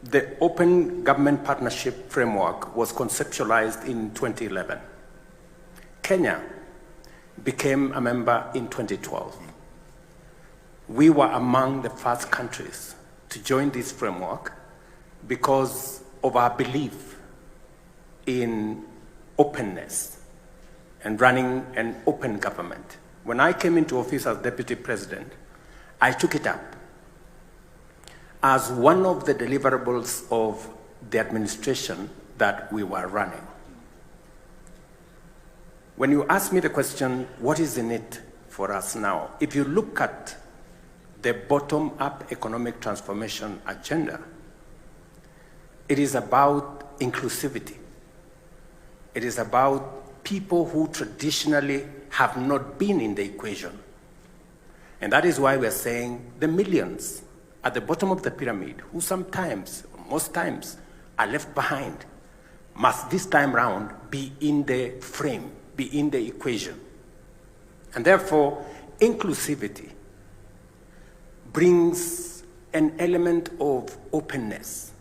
the Open Government Partnership Framework was conceptualized in 2011. Kenya became a member in 2012. We were among the first countries to join this framework because of our belief in openness and running an open government. When I came into office as Deputy President, I took it up as one of the deliverables of the administration that we were running. When you ask me the question, what is in it for us now? If you look at the bottom-up economic transformation agenda, it is about inclusivity. It is about people who traditionally have not been in the equation. And that is why we're saying the millions at the bottom of the pyramid, who sometimes, most times, are left behind, must this time round be in the frame, be in the equation. And therefore, inclusivity brings an element of openness.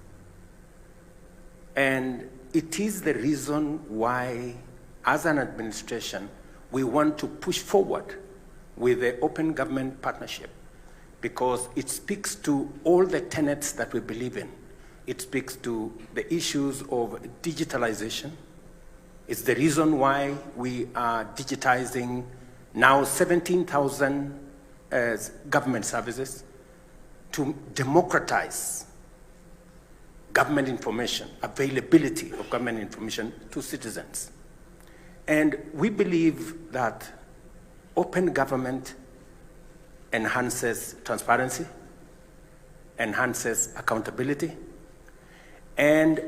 And it is the reason why, as an administration, we want to push forward with the Open Government Partnership, because it speaks to all the tenets that we believe in. It speaks to the issues of digitalization. It's the reason why we are digitizing now 17,000 government services to democratize government information, availability of government information to citizens. And we believe that open government enhances transparency, enhances accountability, and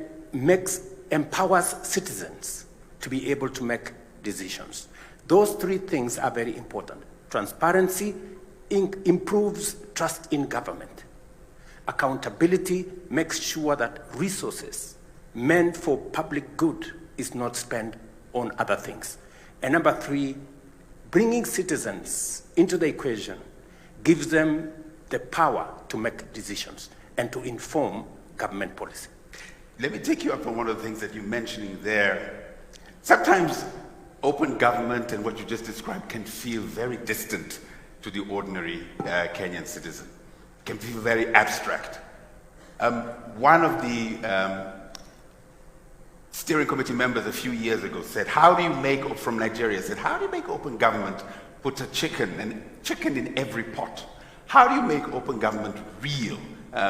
empowers citizens to be able to make decisions. Those three things are very important. Transparency improves trust in government. Accountability makes sure that resources meant for public good is not spent on other things. And number 3, bringing citizens into the equation gives them the power to make decisions and to inform government policy. Let me take you up on one of the things that you're mentioning there. Sometimes open government and what you just described can feel very distant to the ordinary Kenyan citizen. Can feel very abstract. One of the steering committee members a few years ago said, from Nigeria, said, how do you make open government put a chicken in every pot? How do you make open government real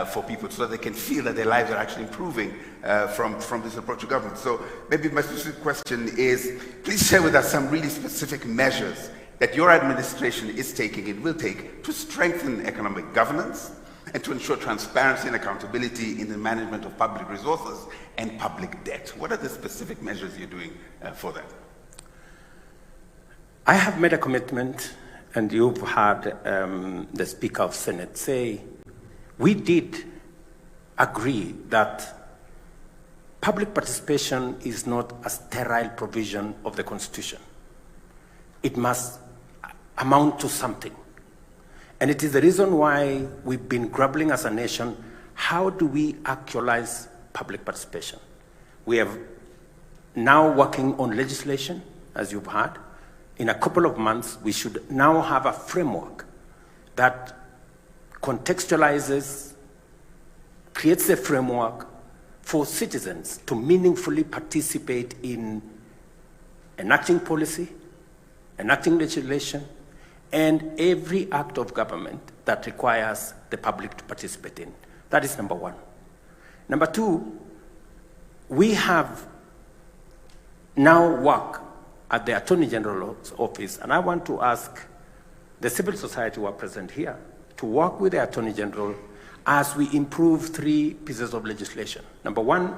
for people so that they can feel that their lives are actually improving from this approach to government? So maybe my specific question is, please share with us some really specific measures that your administration is taking and will take to strengthen economic governance and to ensure transparency and accountability in the management of public resources and public debt. What are the specific measures you're doing for that? I have made a commitment, and you've heard the Speaker of Senate say, we did agree that public participation is not a sterile provision of the Constitution. It must amount to something. And it is the reason why we've been grappling as a nation how do we actualize public participation? We have now working on legislation, as you've heard. In a couple of months, we should now have a framework that contextualizes, creates a framework for citizens to meaningfully participate in enacting policy, enacting legislation, and every act of government that requires the public to participate in. That is number one. Number two, we have now work at the Attorney General's office, and I want to ask the civil society who are present here to work with the Attorney General as we improve 3 pieces of legislation. Number one,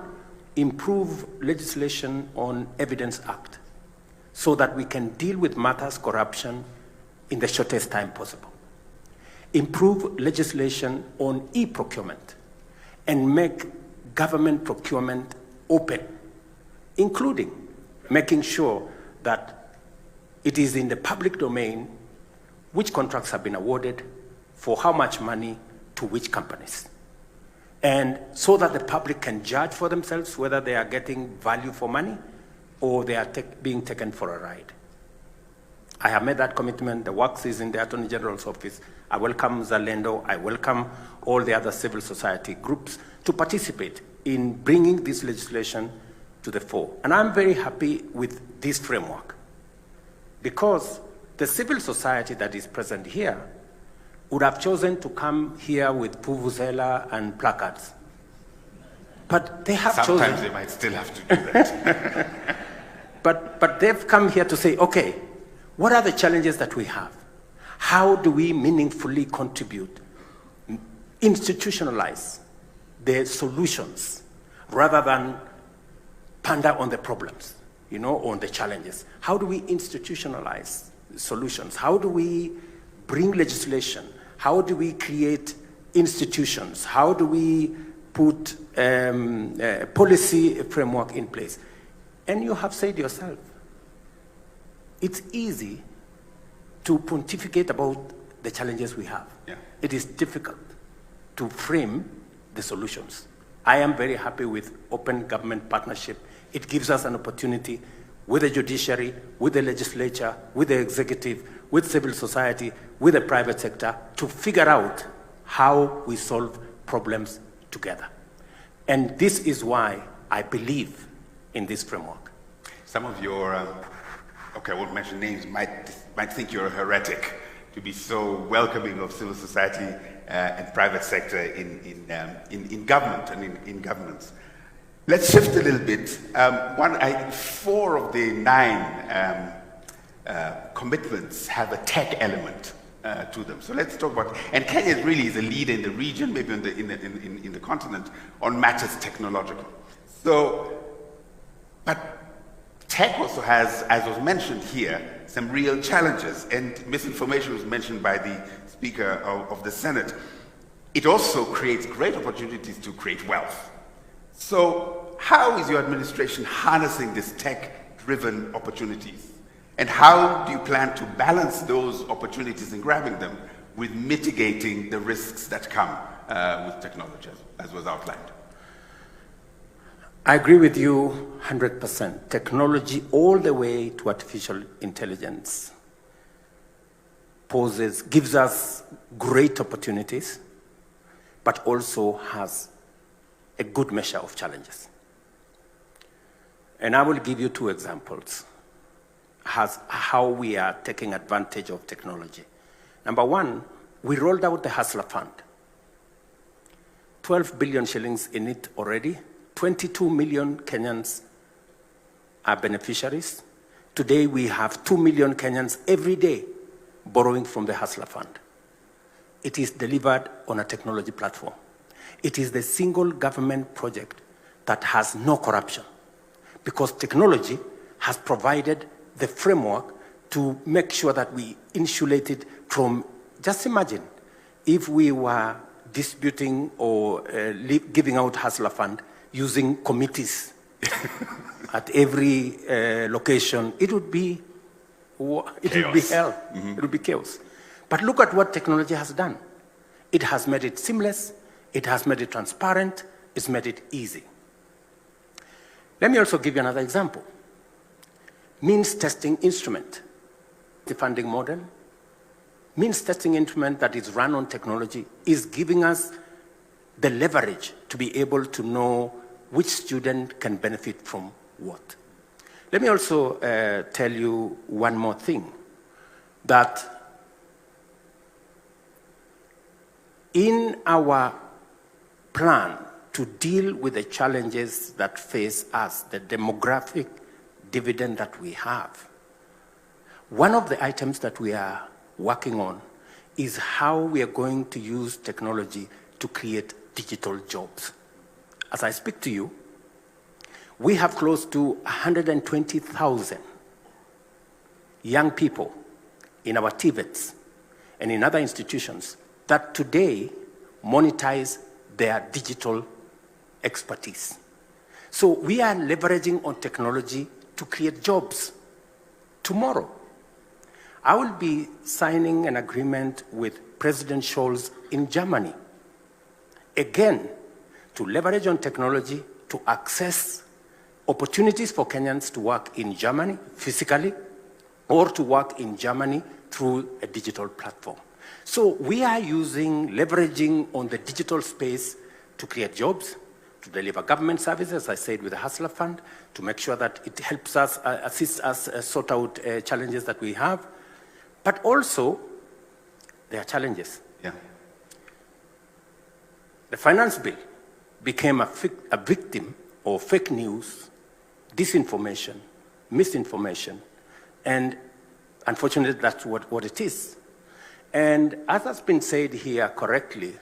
improve legislation on Evidence Act so that we can deal with matters corruption in the shortest time possible. Improve legislation on e-procurement and make government procurement open, including making sure that it is in the public domain which contracts have been awarded, for how much money, to which companies. And so that the public can judge for themselves whether they are getting value for money or they are being taken for a ride. I have made that commitment. The work is in the Attorney General's office. I welcome Zalendo. I welcome all the other civil society groups to participate in bringing this legislation to the fore. And I'm very happy with this framework because the civil society that is present here would have chosen to come here with vuvuzela and placards. But they have chosen... Sometimes they might still have to do that. but they've come here to say, okay, what are the challenges that we have? How do we meaningfully contribute, institutionalize the solutions rather than pander on the problems, on the challenges? How do we institutionalize solutions? How do we bring legislation? How do we create institutions? How do we put a policy framework in place? And you have said yourself, it's easy to pontificate about the challenges we have. Yeah. It is difficult to frame the solutions. I am very happy with open government partnership. It gives us an opportunity with the judiciary, with the legislature, with the executive, with civil society, with the private sector to figure out how we solve problems together. And this is why I believe in this framework. Some of your, okay, I won't mention names, might think you're a heretic to be so welcoming of civil society and private sector in government and in governance. Let's shift a little bit. 4 of the 9 commitments have a tech element to them. So let's talk about, and Kenya really is a leader in the region, maybe in the continent, on matters technological. So, but tech also has, as was mentioned here, some real challenges, and misinformation was mentioned by the Speaker of the Senate. It also creates great opportunities to create wealth. So how is your administration harnessing these tech-driven opportunities? And how do you plan to balance those opportunities and grabbing them with mitigating the risks that come with technology, as was outlined? I agree with you 100%. Technology all the way to artificial intelligence gives us great opportunities, but also has a good measure of challenges. And I will give you 2 examples how we are taking advantage of technology. Number 1, we rolled out the Hustler Fund. 12 billion shillings in it already. 22 million Kenyans are beneficiaries. Today we have 2 million Kenyans every day borrowing from the Hustler Fund. It is delivered on a technology platform. It is the single government project that has no corruption because technology has provided the framework to make sure that we insulate it from, just imagine, if we were distributing or giving out Hustler Fund using committees at every location, it would be hell. Mm-hmm. It would be chaos. But look at what technology has done. It has made it seamless. It has made it transparent. It's made it easy. Let me also give you another example. Means testing instrument, the funding model. Means testing instrument that is run on technology is giving us the leverage to be able to know which student can benefit from what. Let me also tell you one more thing, that in our plan to deal with the challenges that face us, the demographic dividend that we have, one of the items that we are working on is how we are going to use technology to create digital jobs. As I speak to you, we have close to 120,000 young people in our TVETs and in other institutions that today monetize their digital expertise. So we are leveraging on technology to create jobs tomorrow. I will be signing an agreement with President Scholz in Germany, again, to leverage on technology to access opportunities for Kenyans to work in Germany physically or to work in Germany through a digital platform. So we are leveraging on the digital space to create jobs, to deliver government services, as I said, with the Hustler Fund, to make sure that it helps us, assists us sort out challenges that we have. But also, there are challenges. Yeah. The finance bill became a victim of fake news, disinformation, misinformation, and unfortunately, that's what it is. And as has been said here correctly,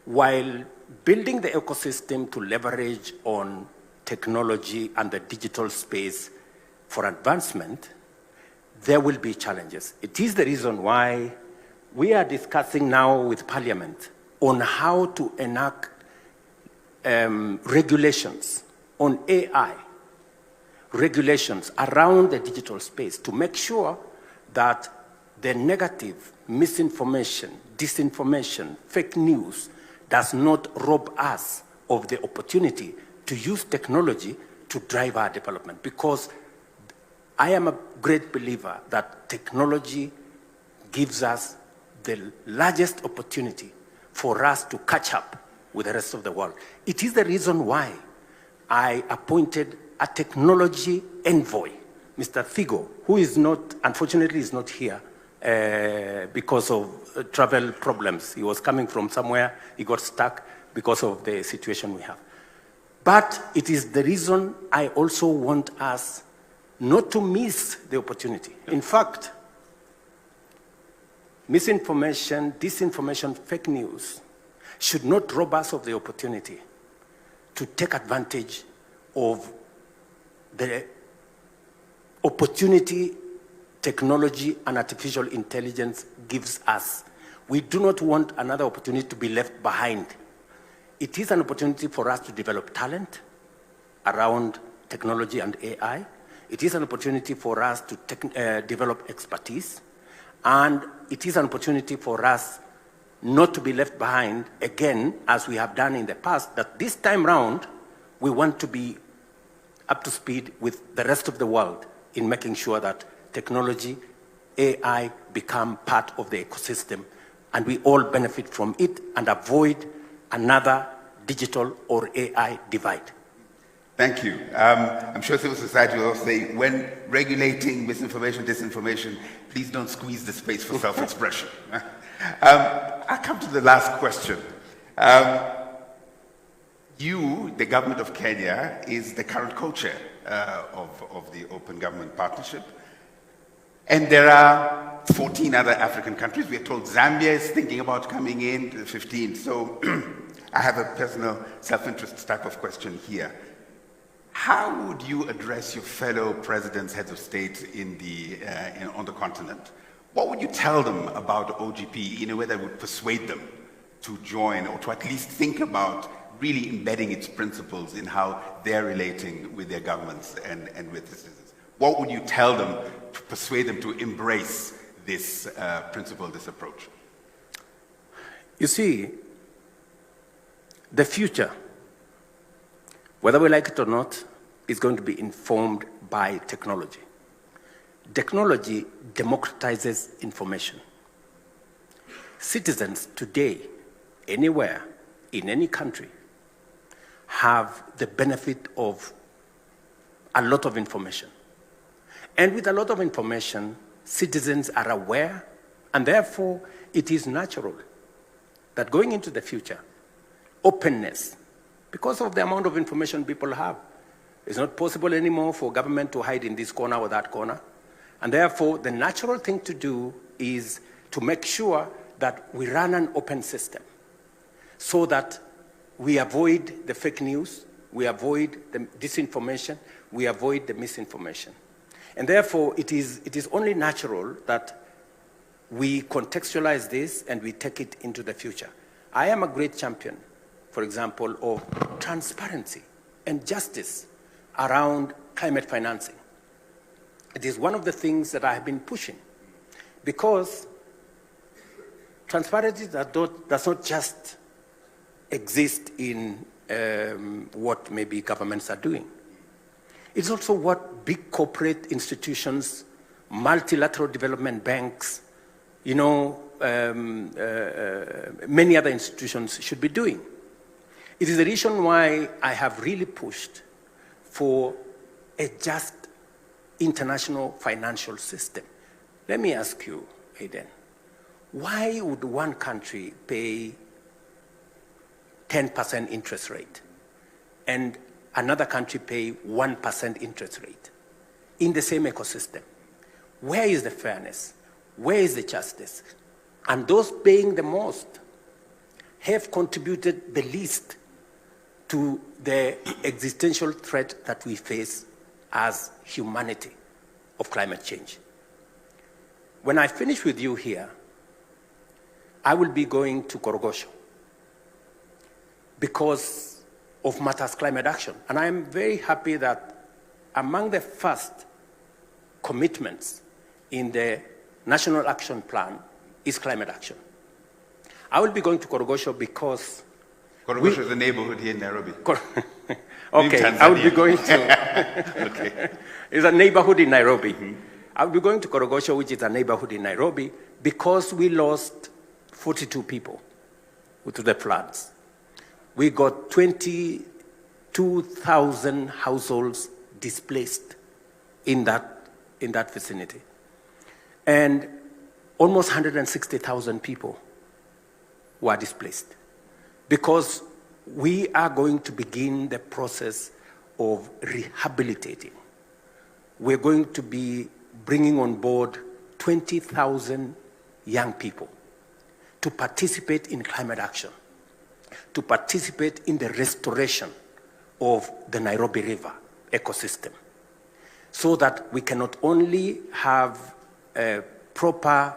while building the ecosystem to leverage on technology and the digital space for advancement, there will be challenges. It is the reason why we are discussing now with Parliament on how to enact regulations on AI, regulations around the digital space to make sure that the negative, misinformation, disinformation, fake news does not rob us of the opportunity to use technology to drive our development. Because I am a great believer that technology gives us the largest opportunity for us to catch up with the rest of the world. It is the reason why I appointed a technology envoy, Mr. Figo, who is not, unfortunately, is not here because of travel problems. He was coming from somewhere, he got stuck because of the situation we have. But it is the reason I also want us not to miss the opportunity. In fact, misinformation, disinformation, fake news should not rob us of the opportunity to take advantage of the opportunity technology and artificial intelligence gives us. We do not want another opportunity to be left behind. It is an opportunity for us to develop talent around technology and AI. It is an opportunity for us to develop expertise. And it is an opportunity for us not to be left behind, again, as we have done in the past, that this time round, we want to be up to speed with the rest of the world in making sure that technology, AI become part of the ecosystem and we all benefit from it and avoid another digital or AI divide. Thank you. I'm sure civil society will also say, when regulating misinformation, disinformation, please don't squeeze the space for self-expression. I come to the last question. You, the government of Kenya, is the current co-chair of the Open Government Partnership. And there are 14 other African countries. We are told Zambia is thinking about coming in to the 15. So I have a personal self-interest type of question here. How would you address your fellow presidents, heads of state on the continent? What would you tell them about OGP in a way that would persuade them to join or to at least think about really embedding its principles in how they're relating with their governments and with the citizens? What would you tell them to persuade them to embrace this principle, this approach? You see, The future, whether we like it or not, is going to be informed by technology. Technology democratizes information. Citizens today, anywhere, in any country, have the benefit of a lot of information. And with a lot of information, citizens are aware, and therefore it is natural that going into the future, openness, because of the amount of information people have, it's not possible anymore for government to hide in this corner or that corner. And therefore, the natural thing to do is to make sure that we run an open system so that we avoid the fake news, we avoid the disinformation, we avoid the misinformation. And therefore, it is only natural that we contextualize this and we take it into the future. I am a great champion, for example, of transparency and justice around climate financing. It is one of the things that I have been pushing, because transparency does not just exist in what maybe governments are doing. It's also what big corporate institutions, multilateral development banks, many other institutions should be doing. It is the reason why I have really pushed for a just international financial system. Let me ask you, Aiden, why would one country pay 10% interest rate and another country pay 1% interest rate in the same ecosystem? Where is the fairness? Where is the justice? And those paying the most have contributed the least to the existential threat that we face as humanity of climate change. When I finish with you here, I will be going to Korogosho because of matters climate action. And I am very happy that among the first commitments in the National Action Plan is climate action. I will be going to Korogosho because... Korogosho is a neighborhood here in Nairobi. Okay, I will be going to... Okay. It's a neighborhood in Nairobi. Mm-hmm. I will be going to Korogosho, which is a neighborhood in Nairobi, because we lost 42 people to the floods. We got 22,000 households displaced in that vicinity. And almost 160,000 people were displaced, because we are going to begin the process of rehabilitating. We're going to be bringing on board 20,000 young people to participate in climate action, to participate in the restoration of the Nairobi River ecosystem, so that we can not only have proper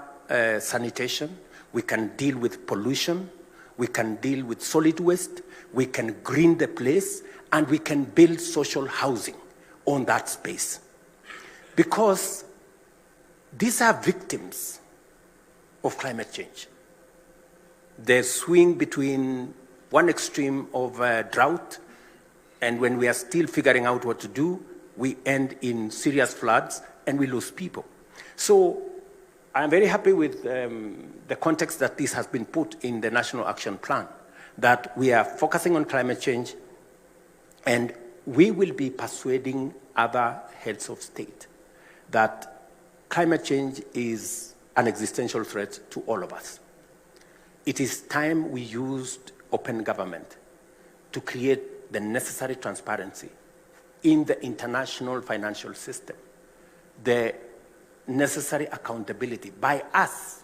sanitation, we can deal with pollution, we can deal with solid waste, we can green the place, and we can build social housing on that space. Because these are victims of climate change. They swing between one extreme of drought, and when we are still figuring out what to do, we end in serious floods and we lose people. So I'm very happy with the context that this has been put in the National Action Plan, that we are focusing on climate change, and we will be persuading other heads of state that climate change is an existential threat to all of us. It is time we used open government to create the necessary transparency in the international financial system, the necessary accountability by us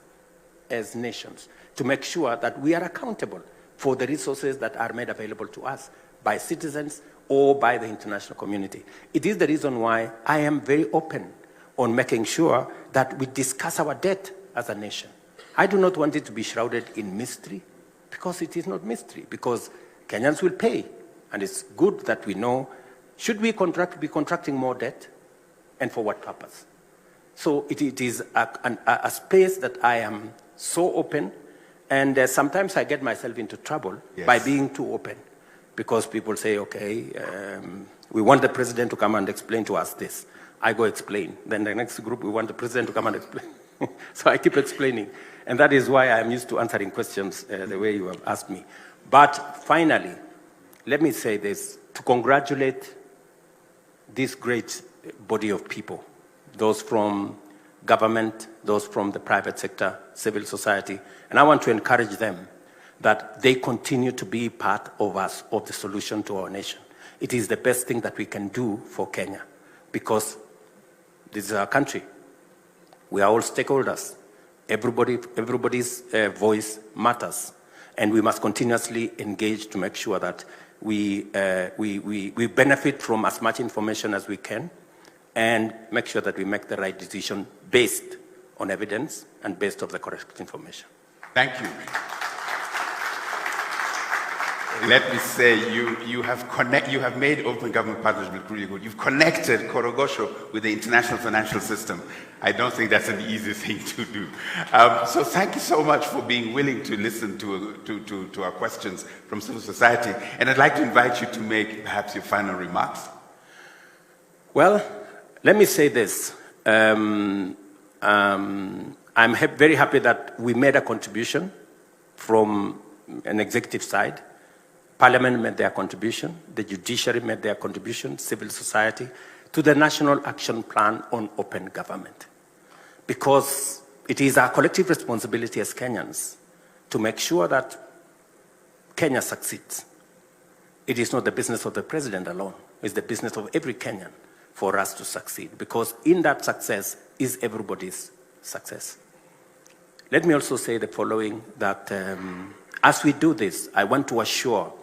as nations to make sure that we are accountable for the resources that are made available to us by citizens or by the international community. It is the reason why I am very open on making sure that we discuss our debt as a nation. I do not want it to be shrouded in mystery, because it is not mystery, because Kenyans will pay, and it's good that we know, should we be contracting more debt, and for what purpose? So it is a space that I am so open, And sometimes I get myself into trouble by being too open, because people say, okay, we want the president to come and explain to us this. I go explain. Then the next group, we want the president to come and explain. So I keep explaining. And that is why I'm used to answering questions the way you have asked me. But finally, let me say this, to congratulate this great body of people, those from government, those from the private sector, civil society, and I want to encourage them that they continue to be part of us, of the solution to our nation. It is the best thing that we can do for Kenya, because this is our country. We are all stakeholders. Everybody's voice matters, and we must continuously engage to make sure that we benefit from as much information as we can, and make sure that we make the right decision based on evidence and based on the correct information. Thank you. Let me say, you have made open government partnership really good. You've connected Korogosho with the international financial system. I don't think that's an easy thing to do. So thank you so much for being willing to listen to our questions from civil society. And I'd like to invite you to make perhaps your final remarks. Well, let me say this. I'm very happy that we made a contribution from an executive side. Parliament made their contribution, the judiciary made their contribution, civil society, to the National Action Plan on Open Government. Because it is our collective responsibility as Kenyans to make sure that Kenya succeeds. It is not the business of the president alone, it's the business of every Kenyan for us to succeed, because in that success is everybody's success. Let me also say the following, that as we do this, I want to assure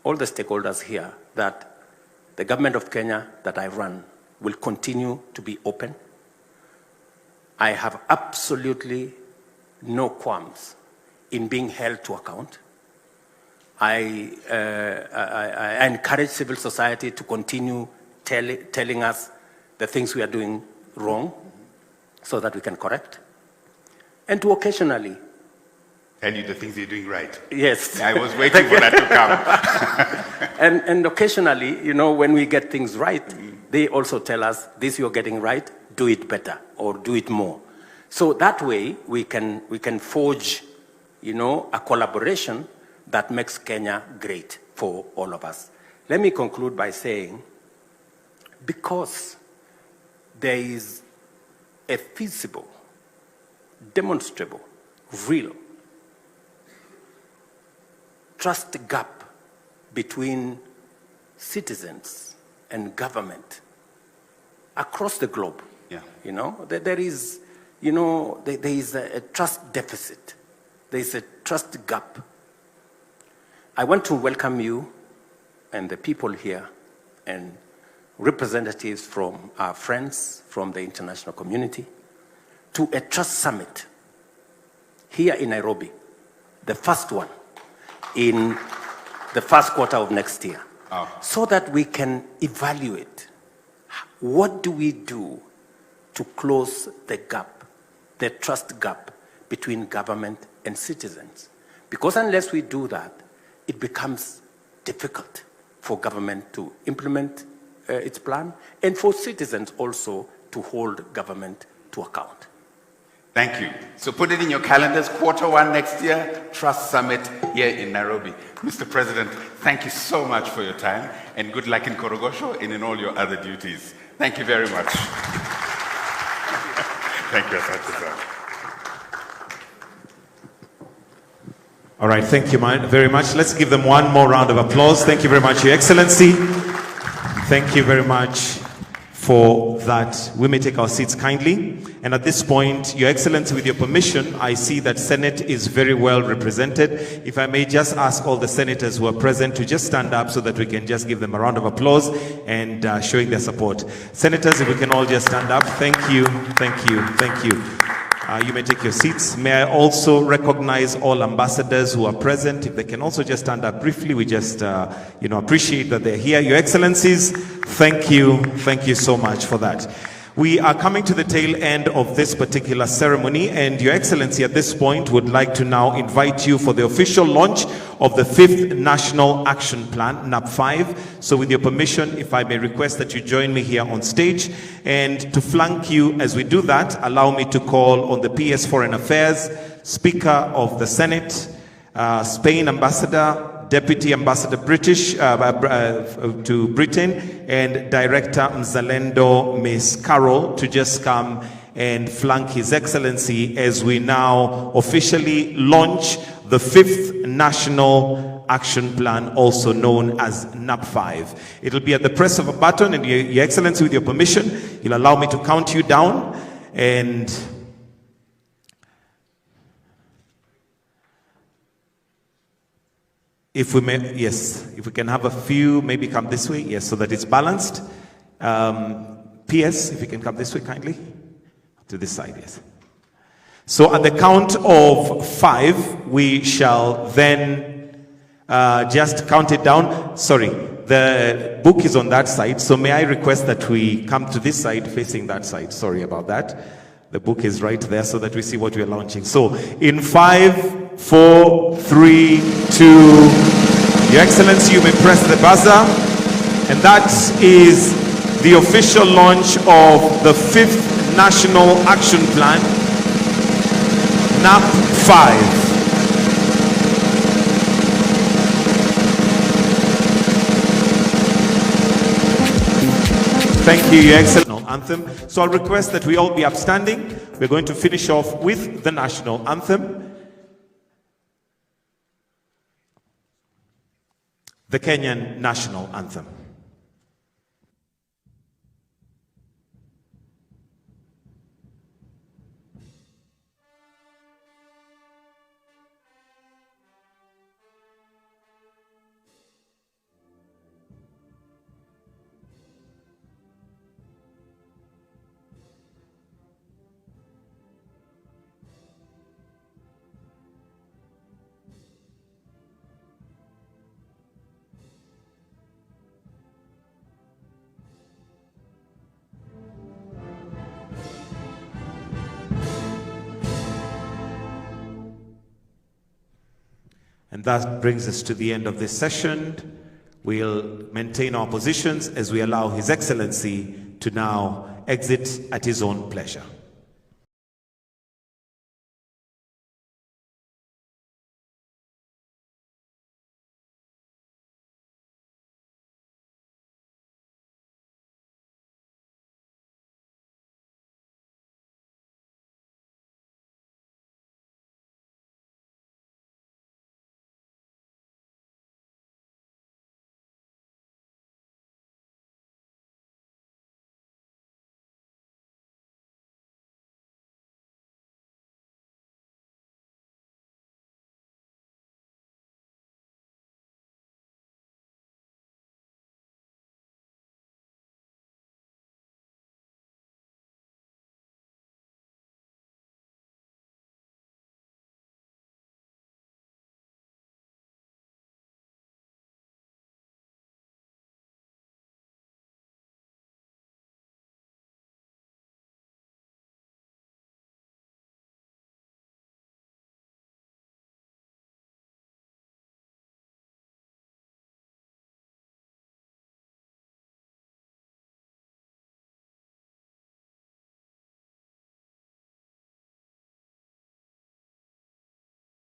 all the stakeholders here that the government of Kenya that I run will continue to be open. I have absolutely no qualms in being held to account. I encourage civil society to continue telling us the things we are doing wrong so that we can correct. And to occasionally tell you the things you're doing right. Yes. I was waiting for that to come. and occasionally, you know, when we get things right, they also tell us, this you're getting right, do it better or do it more. So that way we can forge, you know, a collaboration that makes Kenya great for all of us. Let me conclude by saying, because there is a feasible, demonstrable, real trust gap between citizens and government across the globe. Yeah. You know, there is, you know, there is a trust deficit. There is a trust gap. I want to welcome you and the people here and representatives from our friends from the international community to a trust summit here in Nairobi, the first one in the first quarter of next year, so that we can evaluate what do we do to close the gap, the trust gap between government and citizens. Because unless we do that, it becomes difficult for government to implement its plan and for citizens also to hold government to account. Thank you. So put it in your calendars, Q1 next year, Trust Summit here in Nairobi. Mr. President, thank you so much for your time, and good luck in Korogosho and in all your other duties. Thank you very much. Thank you, Asante. All right, thank you very much. Let's give them one more round of applause. Thank you very much, Your Excellency. Thank you very much for that. We may take our seats kindly. And at this point, Your Excellency, with your permission, I see that Senate is very well represented. If I may just ask all the senators who are present to just stand up so that we can just give them a round of applause and showing their support. Senators, if we can all just stand up. Thank you, thank you, thank you. You may take your seats. May I also recognize all ambassadors who are present. If they can also just stand up briefly, we just appreciate that they're here. Your Excellencies, thank you so much for that. We are coming to the tail end of this particular ceremony, and Your Excellency at this point would like to now invite you for the official launch of the 5th National Action Plan, NAP 5. So with your permission, if I may request that you join me here on stage, and to flank you as we do that, allow me to call on the PS Foreign Affairs, Speaker of the Senate, Spain Ambassador, Deputy Ambassador British to Britain, and Director Mzalendo Ms. Carol to just come and flank His Excellency as we now officially launch the 5th National Action Plan, also known as NAP 5. It'll be at the press of a button, and Your Excellency, with your permission, you'll allow me to count you down, and if we may, yes, if we can have a few, maybe come this way, yes, so that it's balanced. PS, if you can come this way kindly, to this side, yes. So at the count of 5, we shall then just count it down. Sorry, the book is on that side, so may I request that we come to this side, facing that side. Sorry about that. The book is right there so that we see what we are launching. So in 5, 4, 3, 2, Your Excellency, you may press the buzzer, and that is the official launch of the 5th National Action Plan, NAP 5. Thank you, Your Excellency. Anthem. So I'll request that we all be upstanding. We're going to finish off with the national anthem. The Kenyan national anthem. And that brings us to the end of this session. We'll maintain our positions as we allow His Excellency to now exit at his own pleasure.